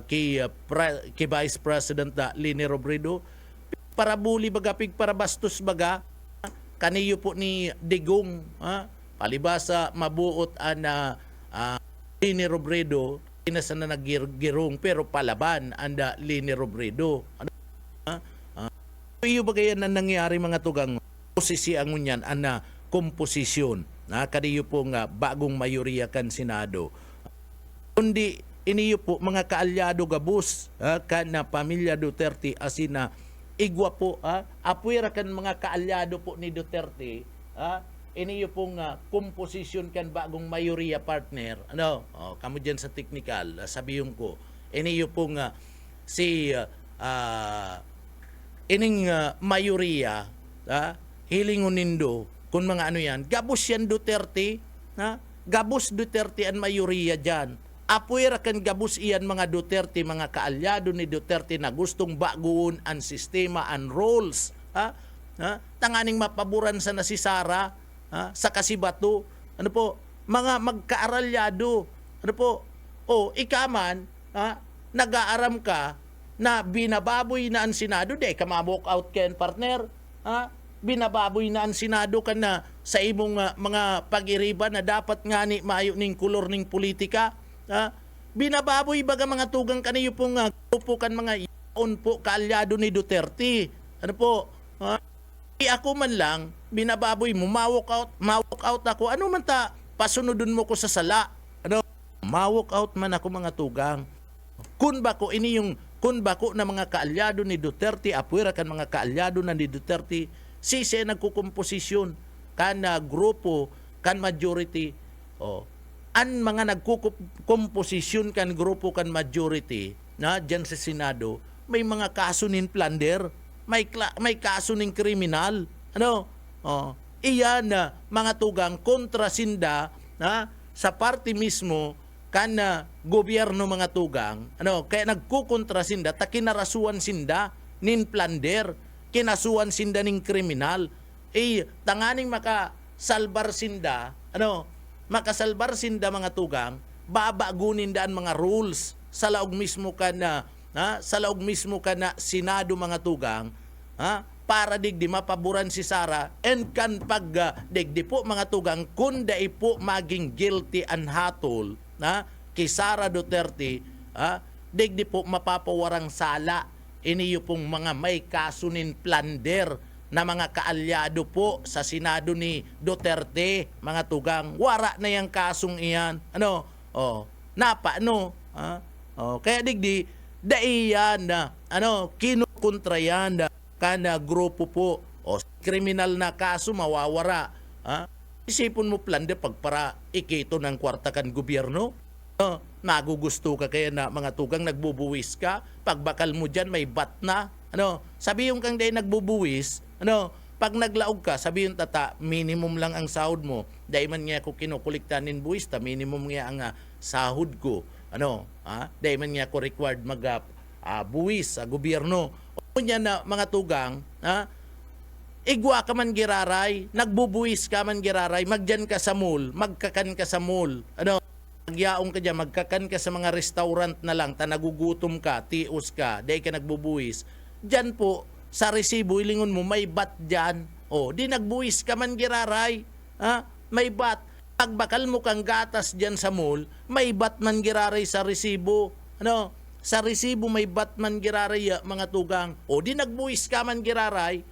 kay Vice President Leni Robredo, para buli baga, para bastos baga, kaniyo po ni Digong, palibasa mabuot na Leni Robredo, inasa na naggirong pero palaban anda Leni Robredo. Iyo bagayan na nangyari mga tugang posisi ang unyan ana komposisyon kaniyo po nga bagong mayoriya kan Senado. Kundi iniyo po mga kaalyado gabus kan na pamilya Duterte asina igwa po apuira kan mga kaalyado po ni Duterte iniyo pong komposisyon kan bagong mayoriya partner. Kamo dyan sa technical, sabihin ko, iniyo pong si ining mayoriya, hilingon nindo, kung mga yan, gabos yan Duterte, gabos Duterte ang mayoriya dyan. Apuera kan gabos iyan mga Duterte, mga kaalyado ni Duterte na gustong baguon ang sistema, ang rules. Tanganing mapaboran sa na si Sara, sa Kasibato, mga magkaaralyado, ikaman, nag-aaram ka na binababoy na ang Senado, ka ma-walk out ken partner, binababoy na ang Senado ka na sa imong mga pag-iriban na dapat nga ni maayo ning kulor ning politika, binababoy baga mga tugang kaniyo pong grupo kan mga yaon po kaalyado ni Duterte, ako man lang, binababoy mo, ma-walk out ako, ano man ta, pasunodun mo ko sa sala, ma-walk out man ako mga tugang. Kun bako na mga kaalyado ni Duterte, apuera kan mga kaalyado na ni Duterte, sisi nagkukomposisyon, kan grupo, kan majority, an mga nagkukomposisyon kan grupo, kan majority, dyan sa Senado, may mga kaso nin plunder, may kaso ng kriminal. Iyan mga tugang kontra sinda sa party mismo kan gobyerno mga tugang. Kaya nagkukontra sinda, ta kinarasuan sinda nin plunder, kinasuan sinda ning kriminal. Tanganing makasalbar sinda, makasalbar sinda mga tugang, babagunin daan mga rules sa laog mismo ka na sa laog mismo ka na Senado mga tugang, para digdi mapaboran si Sara and kan pag digdi po mga tugang kun dai po maging guilty an hatol kay Sara Duterte, digdi po mapapawarang sala iniyo pong mga may kasunin plunder na mga kaalyado po sa Senado ni Duterte, mga tugang. Wara na yung kasong iyan. Kaya digdi, daiyan na, kinukontra yan na kana grupo po. Kriminal na kaso, mawawara. Isipon mo plunder pagpara ikito ng kwarta kan gobyerno. Nagugusto ka kaya na mga tugang nagbubuwis ka, pagbakal mo dyan may bat na. Sabi yung kang day nagbubuwis, pag naglaog ka, sabi yung tata, minimum lang ang sahod mo. Dahil man nga ako kinukuliktanin buwis, minimum nga ang sahod ko. Dahil man nga ako required buwis sa gobyerno. O niya na mga tugang, igwa ka man giraray, nagbubuwis ka man giraray, magdyan ka sa mall, magkakan ka sa mall. Magyaong ka dyan, magkakan ka sa mga restaurant na lang, nagugutom ka, tios ka, dahil ka nagbubuwis. Dyan po, sa resibo, ilingon mo, may bat dyan. Di nagbuwis ka man giraray. May bat. Pagbakal mo kang gatas dyan sa mall, may bat man giraray sa resibo. Sa resibo may bat man giraray, mga tugang. Di nagbuwis ka man giraray.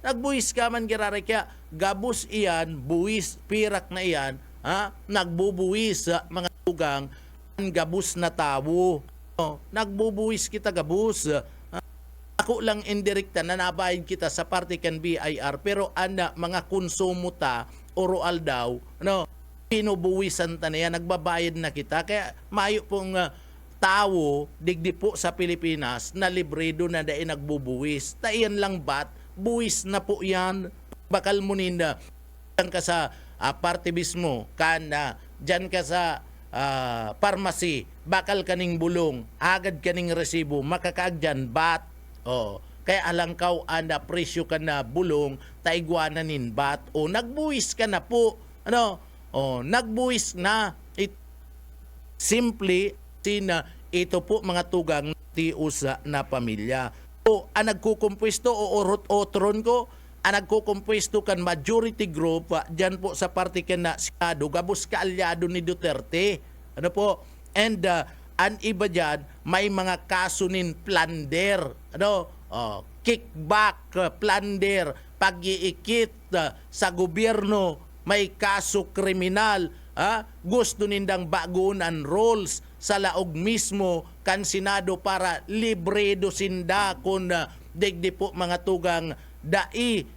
Nagbuwis ka man giraray. Kaya gabus iyan, buwis, pirak na iyan, nagbubuwis mga tugang, ang gabus na tawo. Nagbubuwis kita gabus. Ako lang indirekta na nabayan kita sa parte kan BIR, pero mga konsumo ta oral daw, pinubuwisan ta na yan, nagbabayad na kita. Kaya mayo pong tao digdi po sa Pilipinas na libredo na dahil nagbubuwis. Tayan lang bat, buwis na po yan. Bakal mo ninda, dyan ka sa parte mismo, dyan ka sa pharmacy, bakal kaning bulong, agad kaning resibo, makakagdyan bat. Kaya alangkaw presyo ka na bulong, taigwananin bat, nagbuwis ka na po. Nagbuwis na. Simply, ito po mga tugang tiusa na pamilya. Nagkukumpwesto otron ko, nagkukumpwesto kan majority group, dyan po sa parte ka na Senado, gabos kaalyado ni Duterte. And an iba dyan, may mga kasunin plunder, kickback, plunder, pag-iikit sa gobyerno, may kaso kriminal, gusto nindang bagunan roles sa laog mismo kan Senado para libredo sinda kung digdi po mga tugang dai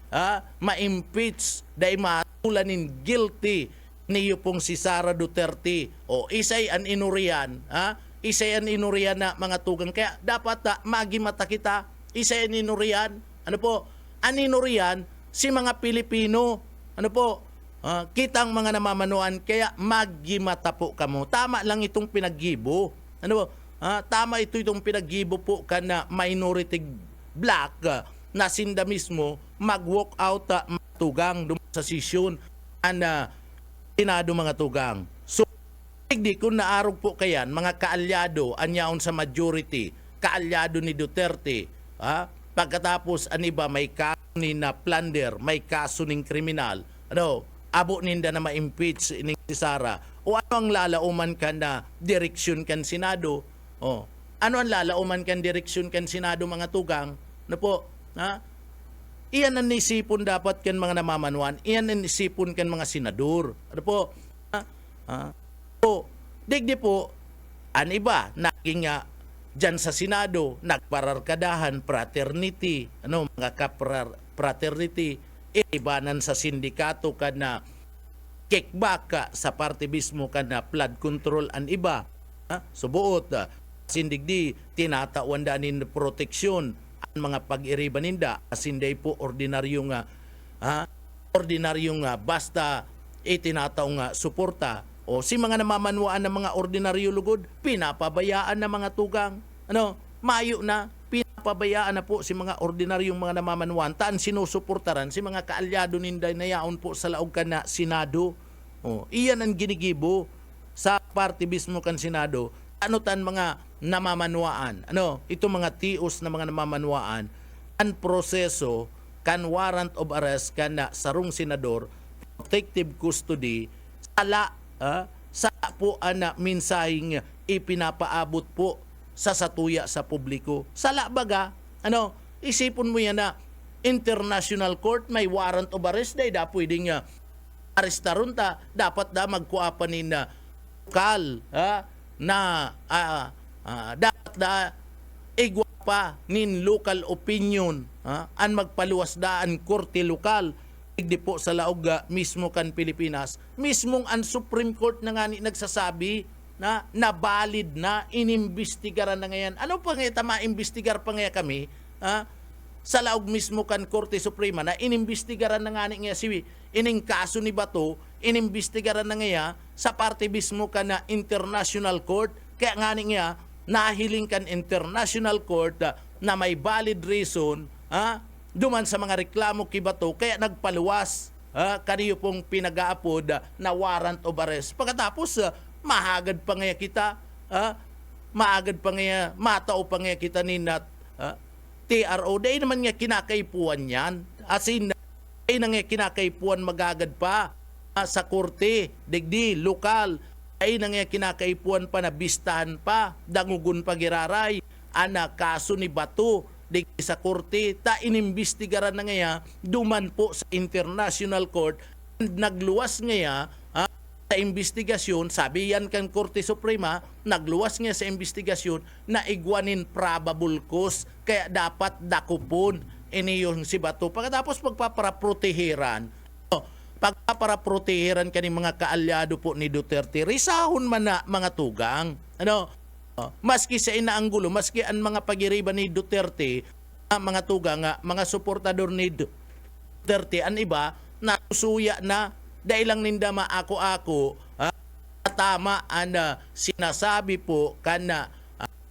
ma-impeach, dai matulanin guilty niyo pong si Sara Duterte. Isay an inurian, isay an inurian na mga tugang. Kaya dapat magimata kita, isay an inurian. An inurian si mga Pilipino. Kitang mga namamanuan, kaya magimata po kamo. Tama lang itong pinaggibo. Tama itong pinaggibo po ka na minority black na sinda mismo mag-walk out tugang sa sesyon Senado mga tugang. So, hindi kung naarog po kayan, mga kaalyado, anyaon sa majority, kaalyado ni Duterte, pagkatapos aniba may kaso ni na plunder, may kaso ning kriminal, abo ninda na ma-impeach ni Sara, o ano ang lalauman ka na direksyon kan Senado? Ano ang lalauman kan direksyon kan Senado mga tugang? Iyan ang nisipon dapat kan mga namamanuan, iyan ang nisipon kan mga senador. Digdi po, iba, naging dyan sa Senado, nagpararkadahan, fraternity, mga fraternity, ibanan sa sindikato ka na kickback ka sa parte mismo ka na flood control an iba. Subuot, sindigdi, tinatawanda nin proteksyon ang mga pag-iriba ninda, asinday po ordinaryong basta itinataong suporta. Si mga namamanwaan ng mga ordinaryo lugod, pinapabayaan ng mga tugang. Mayo na, pinapabayaan na po si mga ordinaryong mga namamanwaan. Taan sinusuportaran si mga kaalyado ninday na yaon po sa laog ka na Senado. Iyan ang ginigibo. sa party mismo kan Senado, ano tan mga namamanwaan, ito mga tios na mga namamanwaan, ang proseso kan warrant of arrest kan na sarong senador, protective custody, sa po ana minsahing ipinapaabot po sa satuya sa publiko. Sala baga, isipon mo yan na international court may warrant of arrest day da pwedeng arestaron ta, dapat da magkuapanin na lokal dapat da igwa pa nin local opinion an magpaluwas daan korte lokal di po sa laog mismo kan Pilipinas, mismong ang Supreme Court na nga nagsasabi na valid na inimbestigaran na ngayon. Ano pa nga maimbestigar pa nga kami sa laog mismo kan Korte Suprema na inimbestigaran na nga niya si ining kaso ni Bato, inimbestigaran na nga sa parte mismo kan na International Court, kaya nga niya nahiling kan International Court na may valid reason duman sa mga reklamo kay Bato, kaya nagpaluwas kaniyo pong pinag-aapod na warrant of arrest. Pagkatapos mahagad pa nga kita, maagad pa nga, matao pa nga kita ni TRO. Dahil naman nga kinakaipuan yan. As in, dahil na nga kinakaipuan magagad pa sa korte, digdi, lokal. Dahil na nga kinakaipuan pa na bistahan pa, dangugun pa giraray, kaso ni Bato, digdi sa korte, ta inimbestigaran na nga duman po sa International Court, nagluwas nga sa investigasyon, sabi yan kan Korte Suprema, nagluwas nga sa investigasyon na igwanin probable cause, kaya dapat dakupon yung si Bato. Pagkatapos pagpaparaproteheran, pagpaparaproteheran kaning mga kaalyado po ni Duterte, risahon man na mga tugang. Maski sa inaanggulo, maski ang mga pagiriban ni Duterte, mga tugang, mga suportador ni Duterte, ang iba, nasusuya na, dahil lang ninda maako-ako, tama ang sinasabi po kana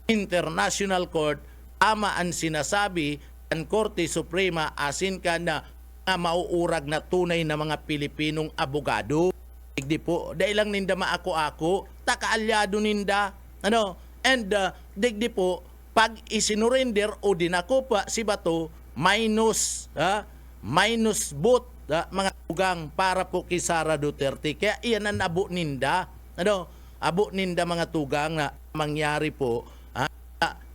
International Court, tama ang sinasabi kan Korte Suprema, asin ka na mauurag na tunay na mga Pilipinong abogado. Digdi po, dahil lang ninda maako-ako, takaalyado ninda, and digdi po, pag isinurrender o dinako pa si Bato, minus vote mga tugang para po kay Sara Duterte. Kaya iyan ang abo ninda. Abo ninda mga tugang na mangyari po,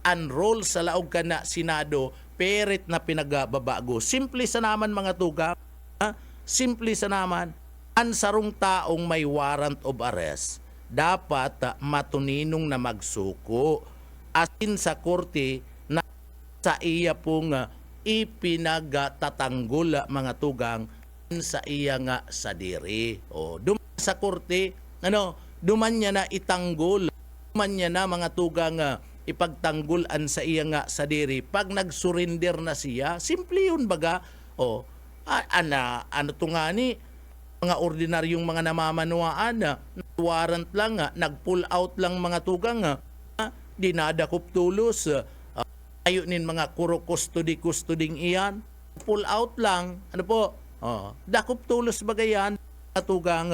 unroll sa laog ka na Senado, perit na pinagababago. Simple sa naman mga tugang, simple sa naman, ang sarong taong may warrant of arrest, dapat matuninong na magsuko. Asin sa korte na sa iya pong ipinagtatanggol mga tugang sa iya nga sa diri. Duman sa korte, duman niya na itanggol, duman niya na mga tugang ipagtanggulan sa iya nga sa diri. Pag nag-surrender na siya, simple yun baga. Ano to nga ni, mga ordinaryong mga namamanwaan, warrant lang, nag-pull out lang mga tugang, dinadakop tulos, ayunin mga kuro custody iyan, pull out lang, dakop tulos bagayan, tugang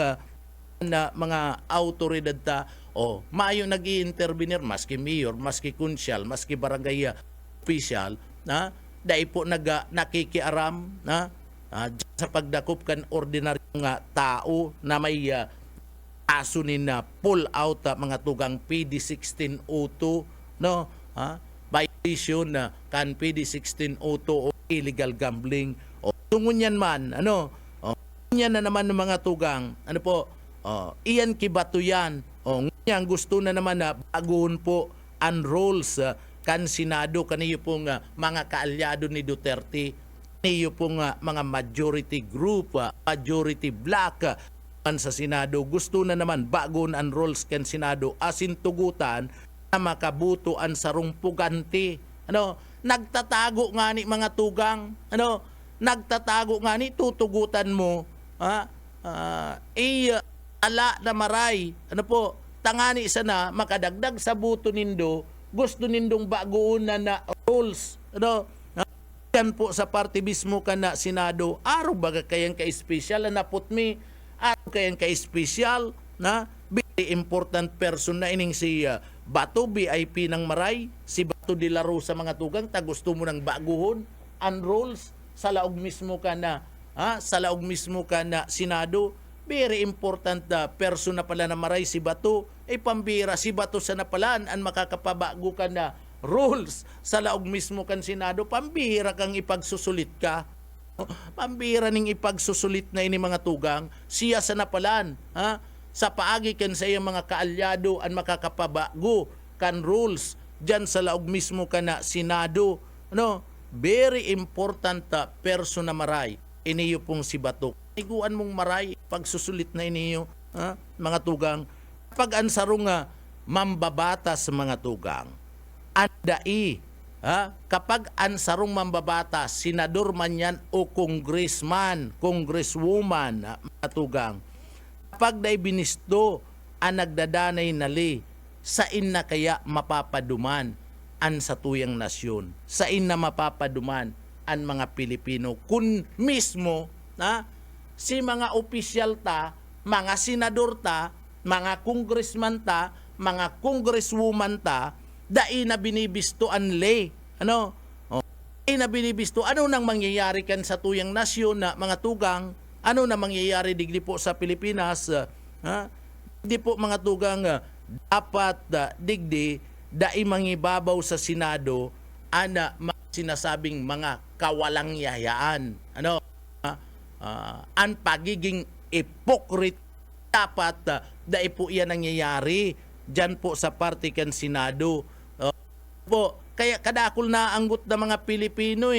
na mga autoridad ta, maayo nag-i-intervenir, maski mayor, maski konsyal, maski barangay official, dahil po nakikiaram, sa pagdakop kan ordinaryong tao na may asunin na pull out mga tugang PD 1602 violation na kan PD 1602 o illegal gambling tungon yan man yan na naman ng mga tugang iyan kibato yan ngayon gusto na naman na baguhon po unrolls kan Senado kaniyo pong mga kaalyado ni Duterte, kaniyo pong mga majority group, majority black sa Senado, gusto na naman bagon ang rules kan Senado asin tugutan na makabutuan sa rumpuganti. Nagtatago nga ni mga tugang, nagtatago nga ni tutugutan mo, ala na maray, tangani sana makadagdag sa buto nindo, gusto nindong bagoon na rules, yan po sa party mismo ka na Senado, araw baga kayang ka-special na put me, araw kayang ka-special na important person na ining si Bato VIP ng Maray, si Bato de la Rosa mga tugang, ta gusto mo ng baguhon, unrolls sa laog mismo ka na sa laog mismo ka na Senado. Very important person na pala na Maray si Bato, ay pambira si Bato sa napalaan ang makakapabago ka na rules sa laog mismo kan Senado, pambira kang ipagsusulit ka. Pambira ning ipagsusulit na ini mga tugang, siya sa napalaan, sa paagi kan sa iyang mga kaalyado ang makakapabago kan rules dyan sa laog mismo ka na Senado. Very important person na Maray, iniyo pong si Bato. Iguan mong Maray, pagsusulit na iniyo, mga tugang. Pag ansarong mambabatas mga tugang, andai, kapag ansarong mambabatas, senador man yan o congressman, congresswoman, mga tugang, kapag da'y binisto ang nagdadanay nali, sa inna kaya mapapaduman an sa tuyang nasyon, sa inna mapapaduman ang mga Pilipino, kun mismo si mga opisyal ta, mga senador ta, mga congressman ta, mga congresswoman ta, dai na binibisto ang lay. Dai na binibisto. Ano nang mangyayari kan sa tuyang nasyon na mga tugang? Ano na mangyayari digdi po sa Pilipinas? Digdi po mga tugang, dapat digdi dai mangibabaw sa Senado ana sinasabing mga kawalang yayaan. Ang pagiging hypocrite dapat dai po iyan nangyayari dyan po sa partikan Senado. Kaya kadakol na anggot na mga Pilipino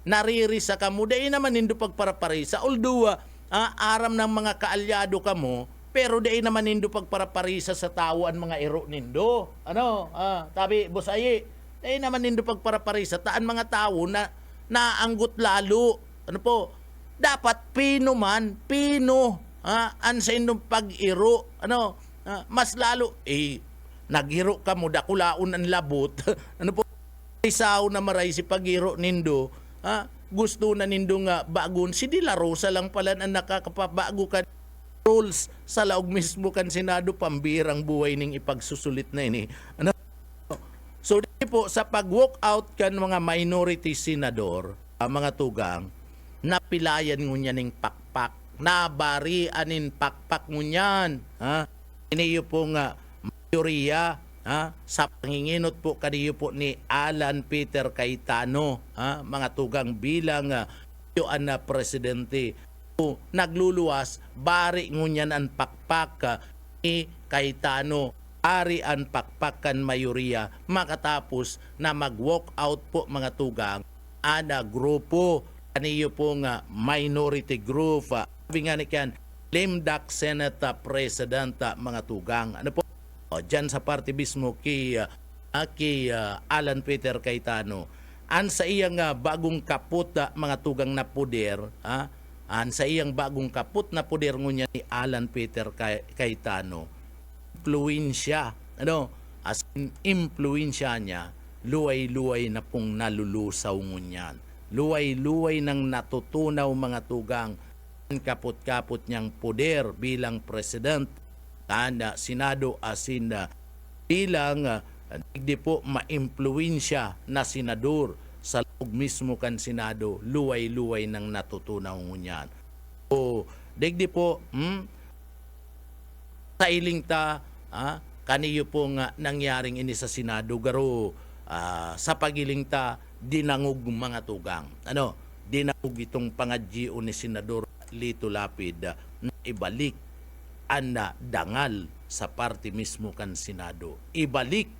naririsa ka mo, dahil naman nindo pagparaparisa. Although, aram ng mga kaalyado ka mo, pero dahil naman nindo pagparaparisa sa tao ang mga iro nindo. Tabi, Bosayi, dahil naman nindo pagparaparisa, taan mga tao na naanggot lalo. Dapat pino man, pino, ansa indong pag-iro, mas lalo, naghiro ka mo, dakulaon ang labot, isaw na Maray si pag-iro nindo, gusto na nindo nga bagun, si De La Rosa lang pala ang nakakapabago ka rules sa laog mismo kan Senado, pambirang buhay ning ipagsusulit na ini. So di po, sa pag-walk out kan mga minority senador, mga tugang, napilayan ngunyan ning pakpak, nabarianin pakpak ngunyan. Iniyo po nga mayorya, sa panginginot po kaniyo po ni Alan Peter Cayetano, mga tugang bilang yoan na presidente, nagluluwas, bari ngunyan ang pakpak ni Cayetano, ari ang pakpakan mayorya, makatapos na mag-walk out po mga tugang, ana grupo, kaniyo po nga minority group, sabi nga ni kan, Limdak Senate President, mga tugang. Dyan sa party mismo kay Alan Peter Cayetano, an sa iyang bagong kaput mga tugang na puder, an sa iyang bagong kaput na puder ngunya ni Alan Peter Cayetano, influensya, as in influensya niya, luway-luway na pong nalulusaw ngunyan. Luway-luway nang natutunaw mga tugang kaput-kaput niyang poder bilang president, tanda Senado asin bilang di po maimpluwensya na senador sa loob mismo kan Senado, luway-luway nang natutunaw ngunyan. Digdi po, sa iling ta, kaniyo po nga nangyaring ini sa Senado, garo sa pagiling ta, dinangog mga tugang. Dinangog itong pangadyo ni Senador Lito Lapid na ibalik ana dangal sa party mismo kan Senado. Ibalik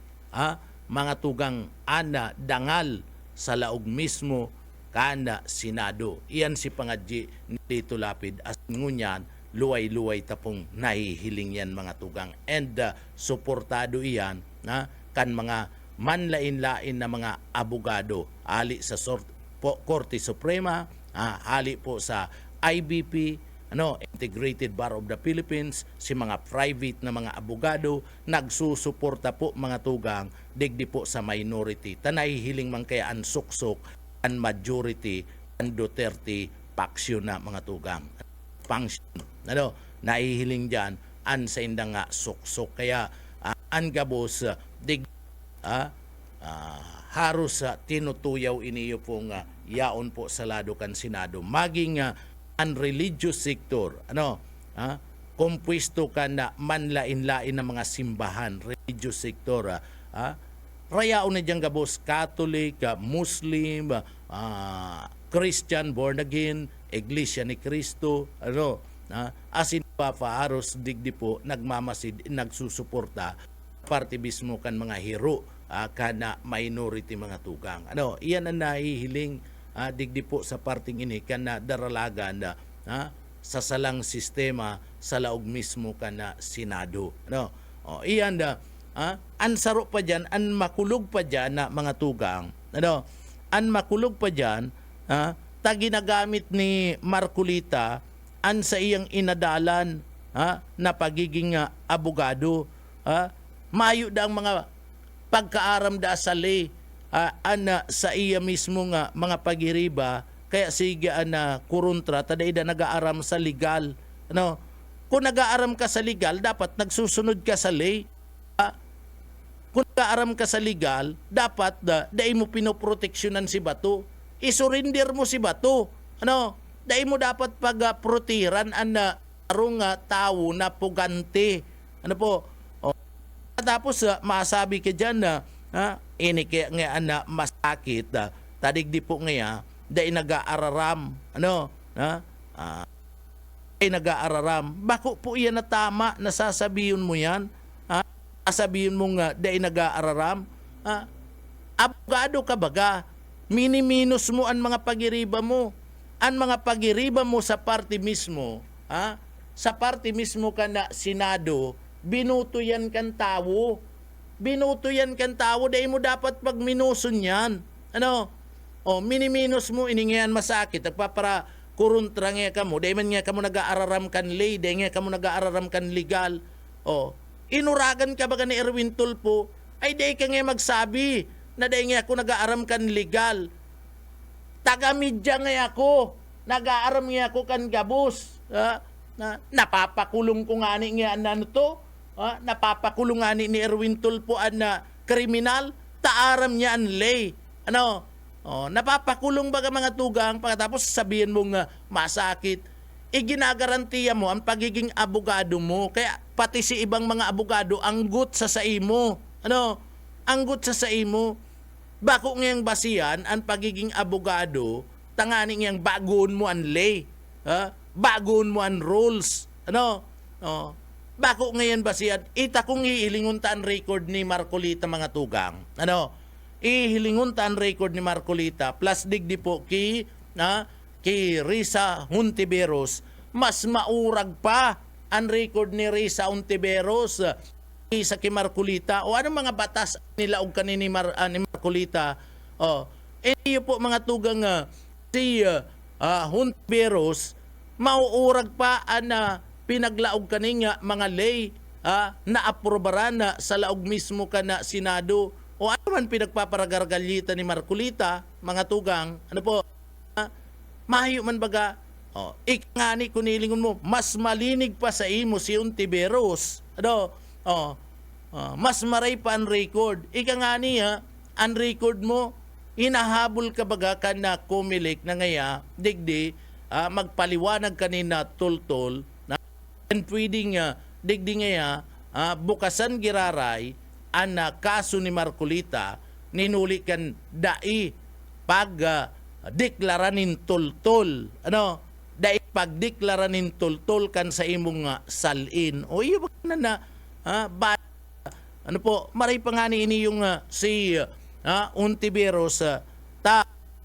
mga tugang ana dangal sa laog mismo kana Senado. Iyan si pangadji ni Lito Lapid, as ngunyan luway-luway tapong nahihiling yan mga tugang, and suportado iyan kan mga manlain-lain na mga abogado ali sa Korte Suprema, ali po sa IBP, Integrated Bar of the Philippines, si mga private na mga abogado, nagsusuporta po mga tugang, digdi po sa minority. Tanahihiling man kaya ang suksok, ang majority, ang Duterte faction na mga tugang. Function, nahihiling dyan, an sa indang nga suksok. Kaya an gabos haros tinutuyaw iniyo pong yaon po sa lado kan Senado. Maging an religious sector, kompwesto ka na manlain-lain ng mga simbahan, religious sector, rayaon na diyang gabos, Catholic, Muslim, Christian, born again, Iglesia ni Cristo, asin pa aros digdi po, nagmamasid, nagsusuporta, parte mismo kan mga hero, kana minority mga tugang. Iyan ang nahihiling digdi po sa parting ini, kana daralagan sa salang sistema sa laog mismo kana Senado. Iyan an saro pa dyan, an makulog pa dyan na mga tugang. An makulog pa dyan, ta ginagamit ni Marcolita an sa iyang inadalan na pagiging abogado. Mayo da ang mga pagkaaram da sa lay sa iya mismo nga mga pagiriba, kaya sige kuruntra taday da nag-aaram sa legal. Kung nag-aaram ka sa legal, dapat nagsusunod ka sa lay. Kung nag-aaram ka sa legal, dapat dai mo pinoproteksyonan si bato. Isurrender mo si bato. Dai mo dapat pagprotiran an arong tao na pugante. Tapos masabi ka dyan na ini kaya nga masakit tadigdi po nga dai nag-aararam nag-aararam. Bako po iyan na tama na sasabihin mo yan? Sabihin mo nga dai nag-aararam? Abogado ka baga? Miniminus mo ang mga pagiriba mo. Ang mga pagiriba mo sa party mismo, sa party mismo ka na Senado, binuto yan kan tao. Binuto yan kan tao, dahil mo dapat pagminuson yan. Miniminus mo, iningayan masakit. Para kuruntra nga ka mo, dahil man nga ka mo nag-aararam kan lay, dahil nga ka mo nag-aararam kan legal. Inuragan ka baga ni Erwin Tulfo, ay dahil ka nga magsabi na dahil nga ako nag-aaram kan legal. Taga-media nga ako, nag-aaram nga ako kan gabos. Napapakulong ko nga ni nga napapakulong nga ni Erwin Tulfo na kriminal, taaram niya ang lay. Napapakulong baga mga tugang, pagkatapos sabihin mong masakit, iginagarantiya mo ang pagiging abogado mo. Kaya pati si ibang mga abogado, anggut sa saimo. Anggut sa saimo. Bako ngayang basihan ang pagiging abogado, tangani ngayang bagoon mo ang lay. Bagoon mo ang rules. Bako ngayon basihan, ita kung ihilingon ta ang record ni Marcolita mga tugang. Ihilingon ta ang record ni Marcolita, plus digdi po ki Risa Hontiveros, mas maurag pa ang record ni Risa Hontiveros sa kay Marcolita. O anong mga batas nila og kanini ni Marcolita? Iyo po mga tugang si Hontiveros, mauurag pa ang pinaglaog kaninga mga lay na aprobaran na sa laog mismo ka na Senado. O ano man pinagpaparagargalyita ni Marcolita, mga tugang, mahayo man baga, ikngani kunilingon mo, mas malinig pa sa imo si Hontiveros. Mas maray pa ang record. Ikangani ang record mo, inahabol ka baga ka na kumilik na ngaya, digdi, magpaliwanag kanina tultol, and pwedeng digdi ngaya, bukasan giraray, ang kaso ni Marcolita, ninuli kan dai pag deklaranin tultol. Dai pagdeklaranin tultol kan sa imong salin. O iyo ba na maray pa nga ni ini yung si Hontiveros,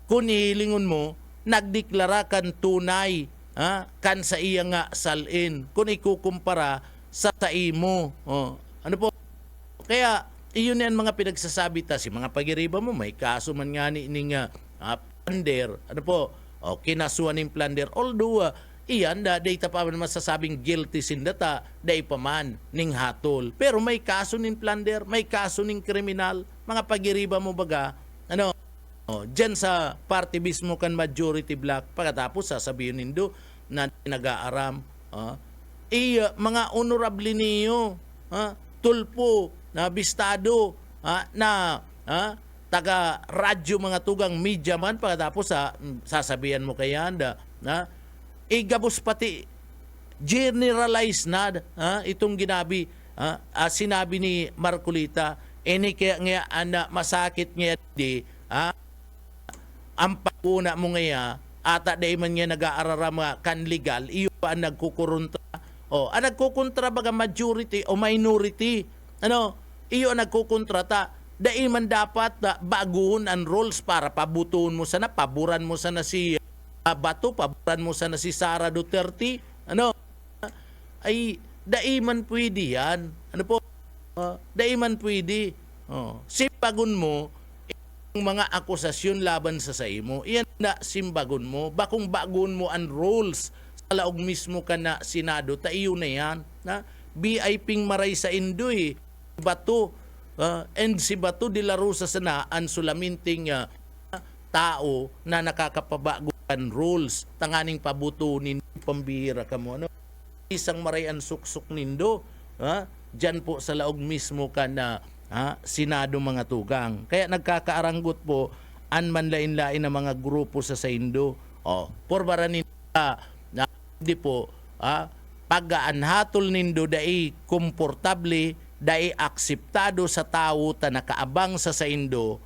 kung ihilingon mo, nagdeklara kan tunay kan sa iya nga salin. Kung ikukumpara sa taimo. Kaya, iyon yan mga pinagsasabi ta. Si mga pagiriba mo, may kaso man nga ni plunder. Kinasuan ng plunder. Although, iyan, data pa man masasabing guilty sindata, day pa man ning hatol. Pero may kaso ng plunder, may kaso ng kriminal. Mga pagiriba mo baga, dyan sa party mismo kan majority black, pagkatapos sasabihin nindo na nag-aaram, mga honorable niyo, tulpo, na bistado, na taga radyo mga tugang media man pagkatapos sasabihan mo kaya na igabos pati generalize na itong sinabi ni Marcolita kaya nga masakit nga di ang paguna mo nga ata day man nga nag-aarara mga kanlegal iyo pa ang nagkukontra ang nagkukontra baga majority o minority iyo ang nagkukontra dai man dapat baguhon ang rules para pabutuon mo sana paboran mo sana si Bato paboran mo sana si Sara Duterte ay dai man pwede yan dai man pwede simbagon mo yung mga akusasyon laban sa imo iyan na simbagon mo bakong bagon mo ang rules sa laog mismo ka na Senado iyo na yan BIPing maray sa Indoy Bato and si Bato de la Rosa sanaan sulaminting tao na nakakapabaguan rules tanganing pabutunin pambihira ka mo isang maray ang suksok nindo dyan po sa laog mismo ka na Senado mga tugang kaya nagkakaaranggot po an manlain-lain na mga grupo sa Saindo porbara nila na di po pag-aanhatol nindo dai komportable dai akseptado sa tao ta nakaabang sa Saindo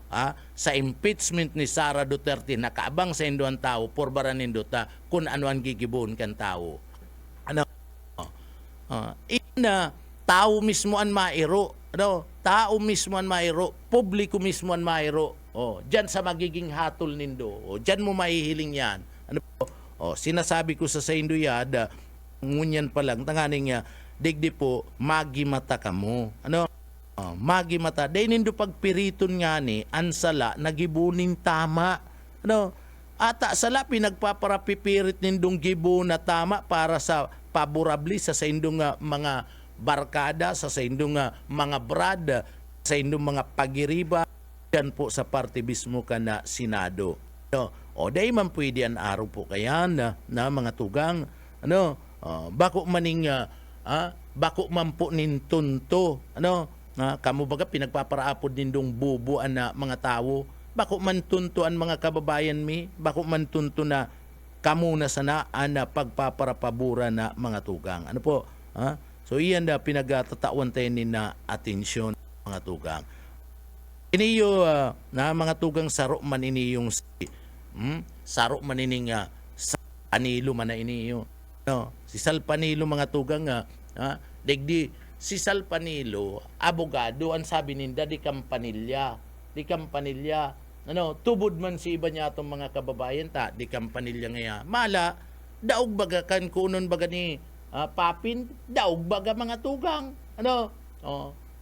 sa impeachment ni Sara Duterte nakaabang sa Indo ang tao porbara nindo ta kung ano ang gigibon kan tao ina tao mismo ang mairo tao mismo ang mairo publiko mismo ang mairo diyan sa magiging hatol nindo diyan mo mahihiling yan sinasabi ko sa Saindo yada ngunyan pa lang tanganing digdi po magimata ka mo magimata day nindo pagpiriton nga ni ansala nagibuning tama ata sala pinagpaparapipirit nindong gibo na tama para sa paborable sa indong mga barkada sa indong mga brad sa indong mga pagiriba yan po sa parte mismo ka na Senado day man pwede an araw po kaya na mga tugang bako maning bako man po nintunto kamo baga pinagpaparaapod nindong bubuan na mga tao bako man tunto ang mga kababayan mi bako man tunto na kamo na sana na pagpaparapabura na mga tugang po so iyan na pinagtataon tayo ni na atensyon mga tugang iniyo na mga tugang saro man iniyong saro man ining Panilo man na iniyo si Sal Panilo mga tugang digdi si Sal Panilo abogado ang sabi ninda di kampanilya tubod man si iba niya atong mga kababayan di kampanilya ngaya mala daog baga kan kunon baga ni Papin daog baga mga tugang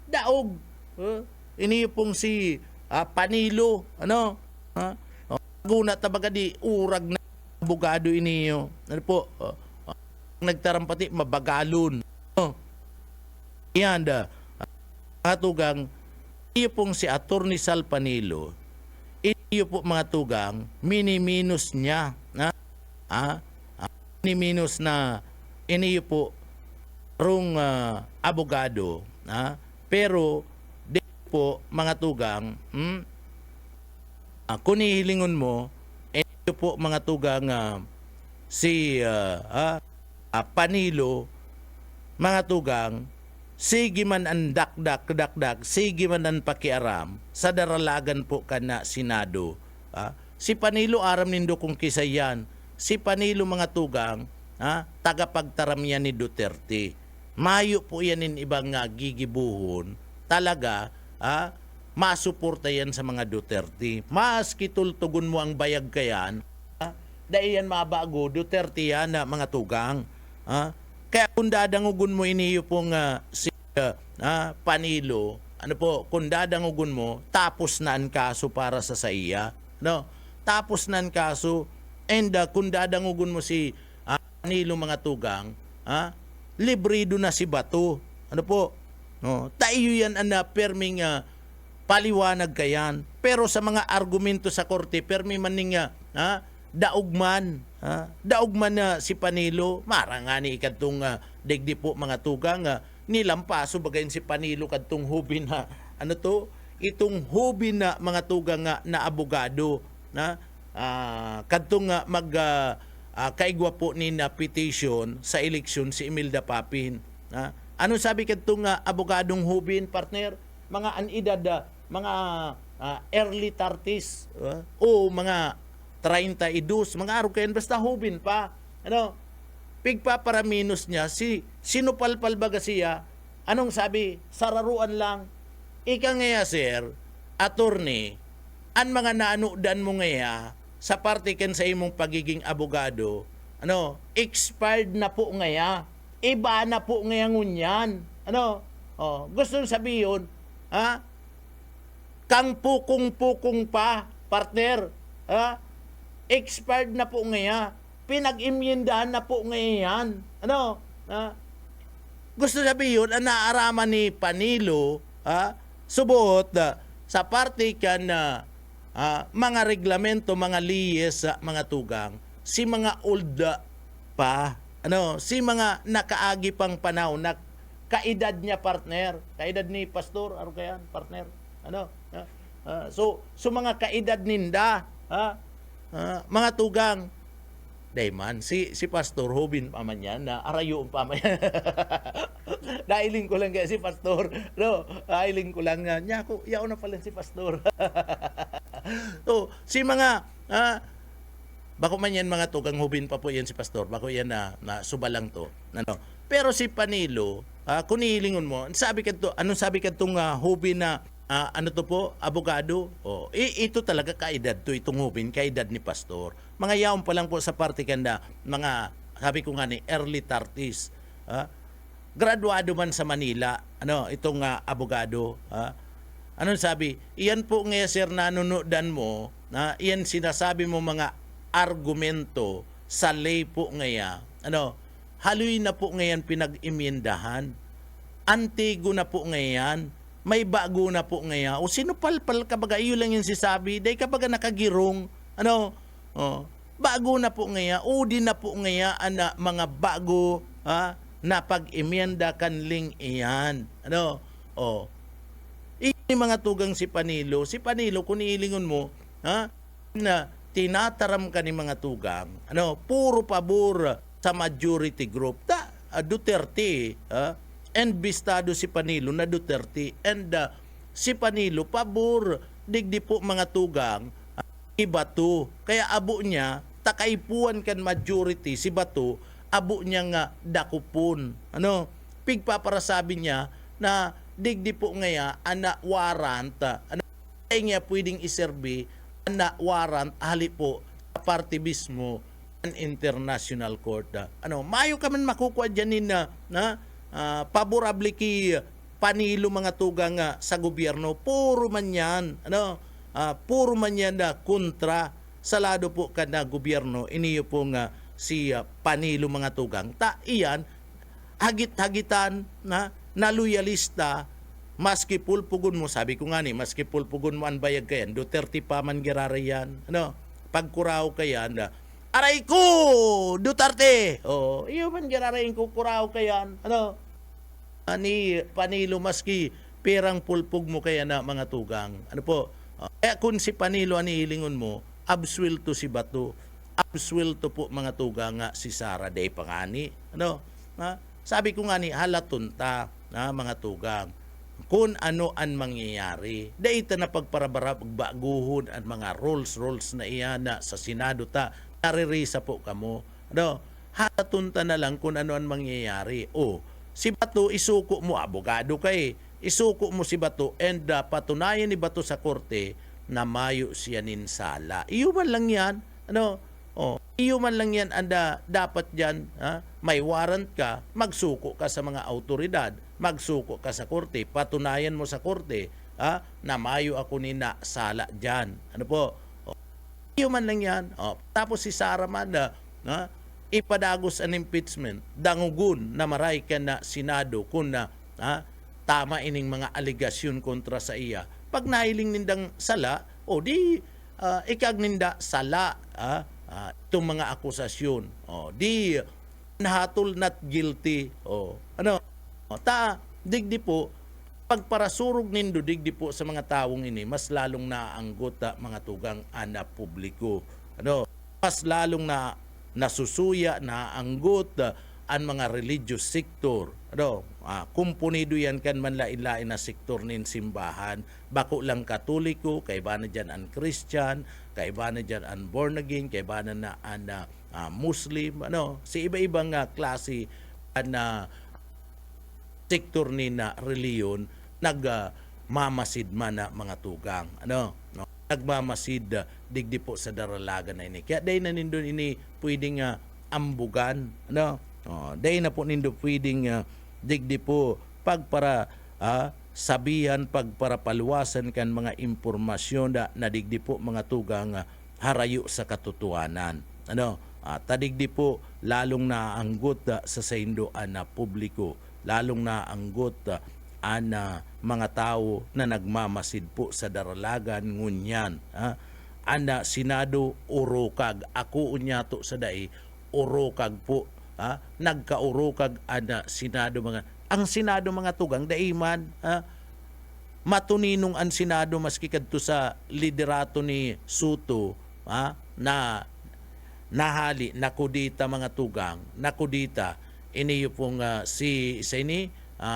daog iniyo pong si Panilo guna tabaga di urag na abogado iniyo po nagtarampati mabagalon yan mga tugang iyo pong si Attorney Sal Panilo iyo po mga tugang mini-minus niya mini-minus na iniyo po rong abogado pero di po mga tugang kung ihilingon mo iniyo po mga tugang si Panilo mga tugang sige man ang dakdak sige man ang pakiaram sa daralagan po ka na Senado si Panilo aram nindo kung kisayan si Panilo mga tugang tagapagtaram yan ni Duterte mayo po yan in ibang gigibuhon talaga masuporta yan sa mga Duterte maski tultugon mo ang bayag kayan dahil yan mabago Duterte yan mga tugang kaya kung dadangugun mo iniyo pong si Panilo kung dadangugun mo tapos na ang kaso para sa iya tapos na ang kaso and kung dadangugun mo si Panilo mga tugang librido na si Bato tayo yan perming paliwanag kayan pero sa mga argumento sa korte permi maning daog man Daog man na si Panilo, marangani ikadtong digdi po mga tugang, nilampaso bagayin si Panilo kadtong hubin na, itong hubin na mga tugang na abogado, kadtong kaigwa po ni na petition sa eleksyon si Imelda Papin. Ano sabi kadtong abogadong hubin, partner? Mga anidad, mga early 30s, o mga 32, mga araw kayan, basta hubin pa. Pigpaparaminos niya, sinupalpal baga siya, anong sabi? Sararuan lang. Ika ngaya, sir, attorney, ang mga naanudan mo ngaya, sa parte ken sa imong pagiging abogado, expired na po ngaya. Iba na po ngaya ngunyan. Gusto sabihin, kang pukong-pukong pa, partner, expired na po ngaya. Pinag-imyendahan na po ngayon. Gusto sabihin, ang naaraman ni Panilo, subot, sa parte kan mga reglamento, mga liyes, mga tugang, si mga old pa, si mga nakaagi pang panahon, na kaedad niya, partner, kaedad ni Pastor, ano kaya, partner, so mga kaedad ninda, mga tugang, dayman, si Pastor, hubin pa man yan, na arayo pa man yan. Dailing ko lang kaya si Pastor. Dailing ko lang niya ako, yaw na pala si Pastor. So, si mga, bako man yan mga tugang, hubin pa po yan si Pastor, bako yan na subalang to. Pero si Panilo, kung nihilingon mo, anong sabi ka itong hubin na, abogado? Ito talaga kaedad to, itong hubin, kaedad ni Pastor. Mga yaon pa lang po sa parte kanda, mga, sabi ko nga ni, early 30s. Graduado man sa Manila, itong abogado. Anong sabi? Iyan po nga, sir, nanunodan mo, iyan sinasabi mo mga argumento sa lay po ngaya. Haloy na po ngayon pinag-imyendahan. Antigo na po ngayon. May bago na po ngayon. O sino palpal kabaga, iyo lang yung sisabi. Day kabaga nakagirong. Bago na po ngayon. Udi na po ngayon mga bago na pag-imyenda kanling iyan. Yung mga tugang si Panilo. Si Panilo, kung iilingon mo, na tinataram ka ni mga tugang, puro pabor sa majority group. Duterte, and bistado si Panilo na Duterte, and si Panilo pabor digdi po mga tugang Bato. Kaya abo niya takaipuan kan majority si Bato, abo niya nga dakupon. Pigpaparasabi niya na digdi po ngaya ana warrant, ay nga pwedeng iserbi ana warrant hali po sa parte mismo an international court. Mayo ka man makukuha dyan na paborable ki Panilo mga tugang sa gobyerno, puro man yan, puro man yan na kontra sa lado po ka na gobyerno, iniyo po nga si Panilo mga tugang. Iyan, hagit-hagitan na loyalista, maski pulpugon mo, sabi ko nga ni, maski pulpugon mo ang bayag kayan, Duterte pa man girara yan, pagkuraw kayan, aray ko, Duterte! Iyo man girarayin ko, kuraw kayan, ni Panilo, maski perang pulpog mo kaya na mga tugang. Kung si Panilo anihilingon mo, absuelto si Bato, absuelto po mga tugang si Sara Day Pangani. Sabi ko nga ni, halatunta mga tugang, kung ano ang mangyayari. Daita na pagparabaguhon ang mga rules na iyan na sa Senado naririsa po kamo. Halatunta na lang kung ano ang mangyayari. Si Bato, isuko mo, abogado kay, isuko mo si Bato, and patunayan ni Bato sa korte na mayo siya ninsala. Iyo man lang yan, iyo man lang yan, anda dapat dyan, may warrant ka, magsuko ka sa mga autoridad, magsuko ka sa korte, patunayan mo sa korte, na mayo ako ni sala dyan. Iyo man lang yan. Tapos si Sara man, ipadagos an impeachment, dangugun na maray ka na Senado kung na tama ining mga aligasyon kontra sa iya. Pag nahiling nindang sala, di ikag ninda sala, itong mga akusasyon. Di nahatol not guilty. Digdi po, pagparasurog nindo digdi po sa mga taong ini, mas lalong naanggot mga tugang ana publiko. Mas lalong na nasusuya, naanggot ang mga religious sector. Kumpunido yan kan man lain-lain na sektor nin simbahan. Bako lang Katoliko, kaiba na dyan ang Christian, kaiba na dyan ang born again, kaiba na ang Muslim. Si iba-ibang klase na sektor ni na reliyon nagmamasid man na mga tugang. Nagmamasid digdi po sa daralagan na ini. Kaya dahil na nindon ini pwedeng ambugan. Dahil na po nindo pwedeng digdi po pagpara sabihan, pagpara paluwasan kan mga impormasyon na digdi po mga tugang harayo sa katotohanan. Tadigdi po lalong naanggot sa saindoan na publiko, lalong naanggot ang mga tao na nagmamasid po sa daralagan ngunyan. Ana Senado urokag, ako unyato sa dai urokag po. Nagkaurokag ana Senado ang Senado mga tugang daiman matuninong ang Senado maski kadto sa liderato ni Soto na nahali nakudita mga tugang, nakudita iniyo pong si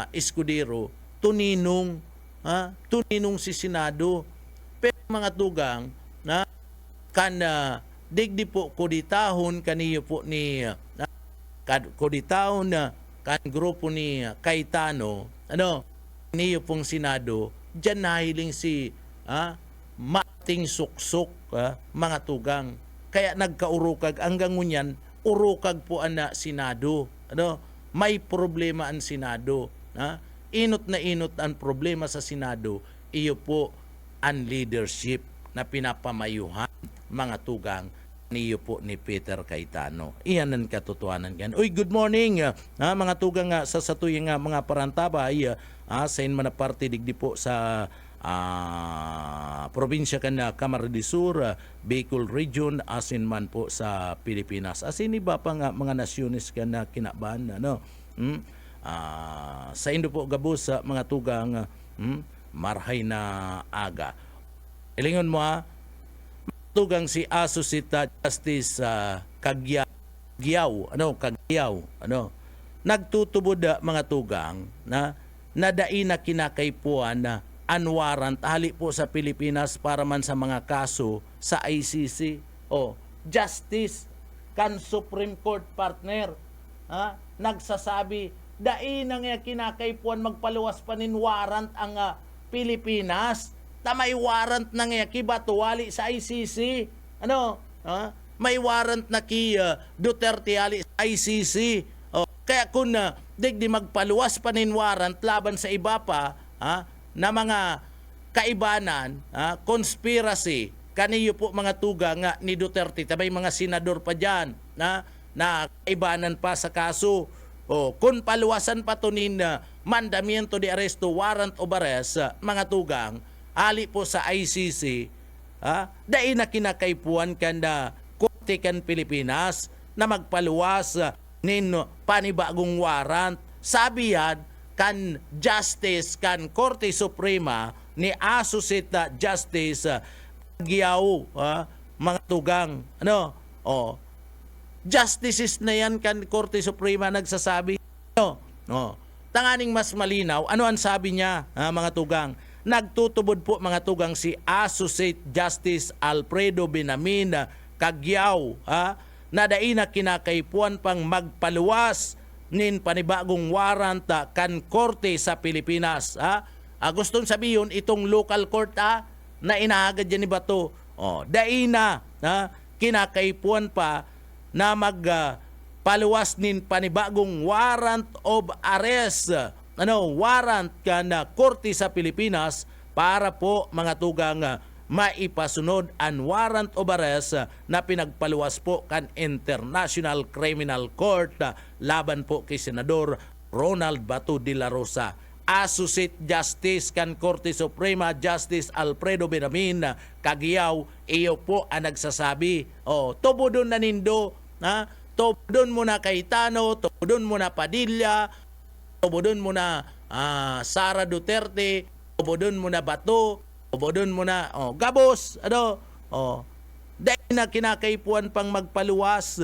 Escudero tuninong si Senado. Pero mga tugang digdi po kuditahon kaniyo po ni kuditahon kan grupo ni Cayetano niyo pong Senado diyan nahiling si mating suksok mga tugang. Kaya nagkaurukag hanggang ngunyan urukag po ana Senado. May problema ang Senado. Inot na inot ang problema sa Senado, iyo po ang leadership na pinapamayuhan mga tugang niyo po ni Peter Cayetano. Iyan ang katotohanan yan. Uy, good morning mga tugang sa satuyang mga parantabay sa inman na parte digdi po sa probinsya kan Camarines Sur, Bicol Region, asin man po sa Pilipinas. Asin iba pa nga mga nasyones kan kinaban. Sa Indo po gabos sa mga tugang marhay na aga. Ilingon mo tugang si Associate Justice Caggiao, nagtutubod mga tugang na nadai na kinakaypuan na unwarrant hali po sa Pilipinas para man sa mga kaso sa ICC. Justice kan Supreme Court partner nagsasabi dai na nga kinakaypuan magpaluwas pa nin warrant ang Pilipinas. May warrant na nga kibatuwali sa ICC. May warrant na ki Duterte ali sa ICC. Kaya kung digdi magpaluwas pa nin warrant laban sa iba pa na mga kaibanan, conspiracy, kaniyo po mga tuga nga ni Duterte, tabay mga senador pa dyan na kaibanan pa sa kaso. Kung paluwasan pa to nin mandamiento de arresto, warrant of arrest, mga tugang, ali po sa ICC, dahil na kinakaipuan kan na Korte kan Pilipinas na magpaluwas nin panibagong warrant. Sabi yan kan Justice kan Korte Suprema ni Associate Justice Caggiao, mga tugang. Justices na yan kan Korte Suprema nagsasabi. Tanganing mas malinaw, ano ang sabi niya mga tugang? Nagtutubod po mga tugang si Associate Justice Alfredo Benamin Caggiao na daina kinakaipuan pang magpaluwas nin panibagong warrant kan Korte sa Pilipinas. Gustong sabihin itong local court na inaagad yan ni Bato. Daina kinakaipuan pa na magpaluwas nin panibagong warrant of arrest. Warrant ka na Korte sa Pilipinas para po mga tugang maipasunod ang warrant of arrest na pinagpaluwas po kan International Criminal Court laban po kay Senador Ronald Bato de la Rosa. Associate Justice kan Korte Suprema Justice Alfredo Beramin Caguiao, iyo po ang nagsasabi, tubodon na nindo, tubodon mo na Cayetano, tubodon mo na Padilla, tubodon mo na Sara Duterte, tubodon mo na Bato, tubodon mo na Gabos, dahil na kinakaipuan pang magpaluwas,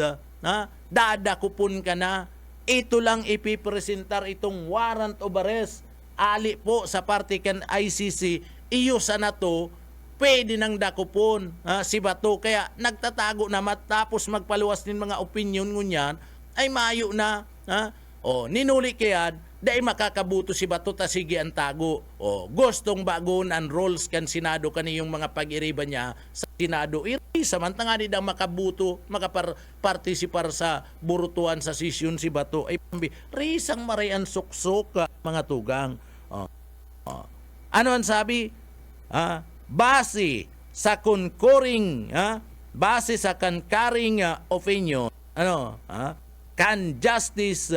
dadakupon ka na. Ito lang ipipresentar itong warrant of arrest. Ali po sa parte kan ICC, iyo sa nato, pwede nang dakupon si Bato. Kaya nagtatago na matapos magpaluwas ng mga opinion ngunyan, ay mayo na. Ninuli kaya, dahil makakabuto si Bato ta sige ang tago. Gustong bagon ang roles kan Senado kaniyong mga pag-iriba niya sa Senado. Samantanga di daw makabuto, makapartisipar sa burutuan sa sesyon si Bato. Ay risang marian suksok mga tugang. Ano ang sabi? Base sa concurring, base sa concurring opinion, kan justice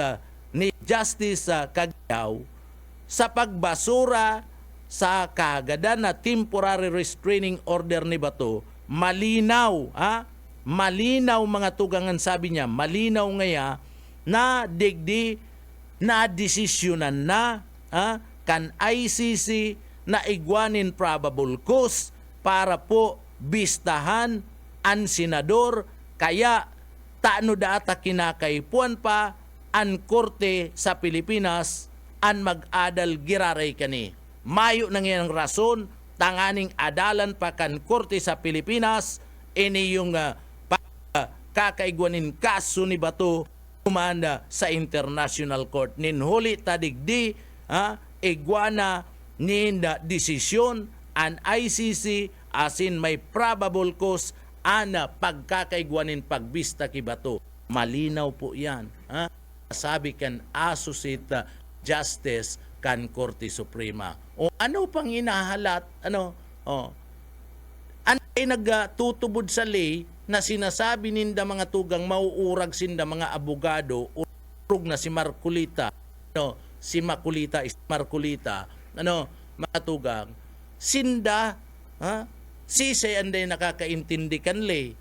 ni Justice Caguiao sa pagbasura sa kaagadan na temporary restraining order ni Bato, malinaw, malinaw mga tugangan, sabi niya, malinaw ngaya na digdi na desisyonan na kan ICC na igwanin probable cause para po bistahan ang senador, kaya taano data kinakaipuan pa ang korte sa Pilipinas ang mag-adal giraray kani. Mayo nang yan ang rason, tanganing adalan pa kan korte sa Pilipinas, ini yung kakaigwanin kaso ni Bato kumanda sa International Court. Ninhuli tadigdi, igwana ninda desisyon ang ICC asin may probable cause ana pagkakaigwanin pagbista ki Bato. Malinaw po yan. Sabi kan Associate Justice kan Korte Suprema. Ano pang inahalat? Ano ay nagtutubod sa ley na sinasabi ninda mga tugang mauurag sinda mga abogado urog na si Marcolita. Si Maculita is Marcolita. Mga tugang sinda sisay anday nakakaintindi kan ley.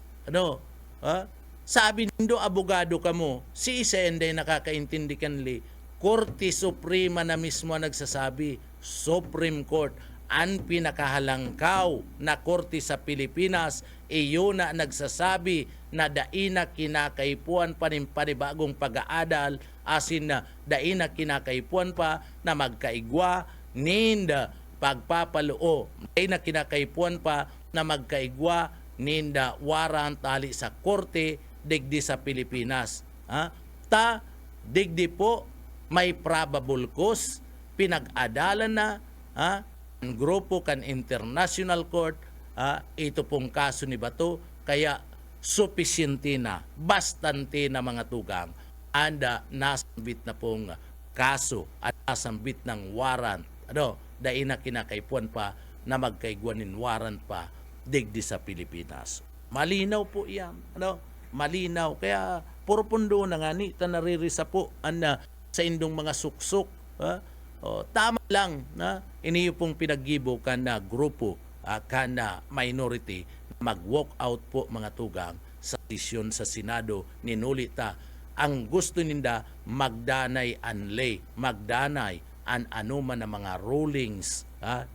Sabi nindo abogado ka mo, si Isenday nakakaintindi kanli, Korte Suprema na mismo nagsasabi, Supreme Court, ang pinakahalangkaw na korte sa Pilipinas, iyo na nagsasabi na daina kinakaipuan pa ng panibagong pag-aadal, asin na daina kinakaipuan pa na magkaigwa, ninda pagpapaluo, daina kinakaipuan pa na magkaigwa, ninda warrant tali sa korte, digdi sa Pilipinas. Digdi po may probable cause, pinag-adalan na ang grupo kan International Court, ito pong kaso ni Bato, kaya supisyente na, bastante na mga tugang, anda nasambit na pong kaso at nasambit ng warrant. Dahil na kinakaipuan pa na magkaigwanin warrant pa digdi sa Pilipinas. Malinaw po yan. Malinaw. Kaya puro pundo na nga ni naririsa po sa indong mga suksok. Tama lang na iniyo pong pinaggibo ka na grupo ka na minority mag-walk out po mga tugang sa sesyon sa Senado. Ninulita ang gusto ninda magdanay an lay, magdanay an anuman na mga rulings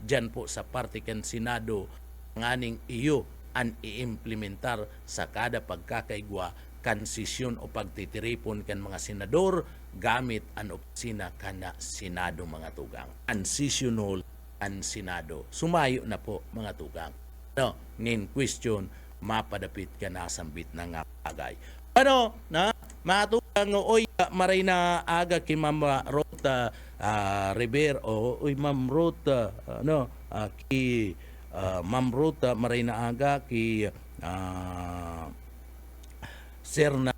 dyan po sa partikan Senado nganing iyo an iimplementar sa kada pagkakaigwa kan sesyon o pagtitiripon kan mga senador gamit an opisina kana Senado mga tugang. An session hall an Senado. Sumayo na po mga tugang. Nin question mapadapit ka na sambit na nga bagay. Mga tugang, maray na aga kay Ma'am Rota Rivera Ma'am Rota ki Ma'am Rota maray na aga ki sir na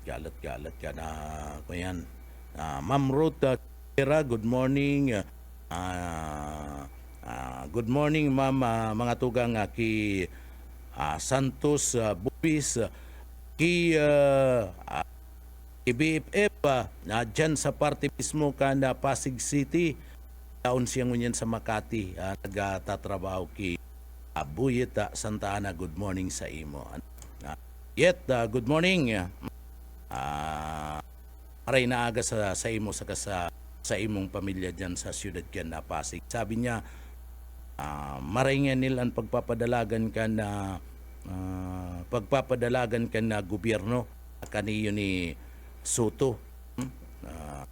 alat ka na ko yan. Ma'am Rota good morning. Good morning ma'am, mga tugang ki Santos Bupis ki BFF dyan sa party mismo kanda Pasig City. Taon siya ngunyan sa Makati. Nagtatrabaho ki Buyet Santa Ana. Good morning sa imo. Good morning. Aray na aga sa imo sa imong pamilya dyan sa siyudad kan na Pasig. Sabi niya, maringan nila ang pagpapadalagan ka na gobyerno kaniyo ni Soto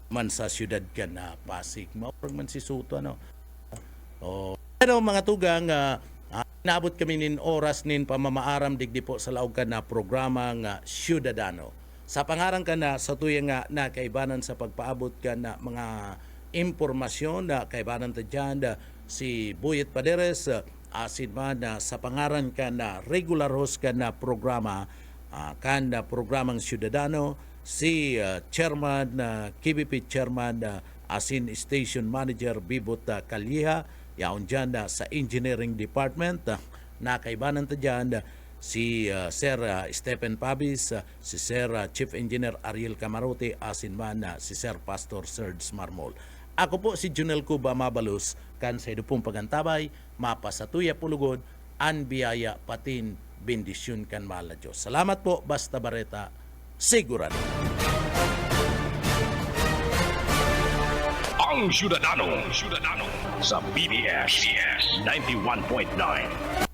man sa siyudad kan na Pasig. Maurag man si Soto ano. Pero mga tugang naabot kami nin oras nin pamamaaram digdi po sa laog ka na programa nga Ciudadano. Sa pangarang ka na sa tuyang nga na kaibanan sa pagpaabot ka na mga impormasyon na kaibanan ta dyan si Buyet Paderes asin man sa pangaran ka na regular host ka na programa kanda programang Ciudadano si Chairman KBP Chairman asin Station Manager Bibot Calleja yaon dyan sa Engineering Department na kaibanan ta dyan si Sir Stephen Pabis, si Sir Chief Engineer Ariel Camarote asin man si Sir Pastor Serge Marmol. Ako po si Junel Cuba Mabalos kan sa idupong pagantabay mapasatuya pulugod an biyaya patin bendisyon kan mahal na Diyos. Salamat po, Basta Bareta, sigurado. Ang Ciudadano sa BBS 91.9.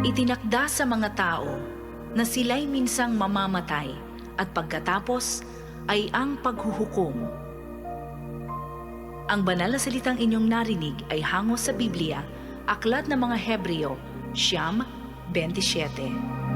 Itinakda sa mga tao na sila'y minsang mamamatay at pagkatapos ay ang paghuhukom. Ang banal na salitang inyong narinig ay hango sa Biblia, Aklat ng mga Hebreo, 9:27.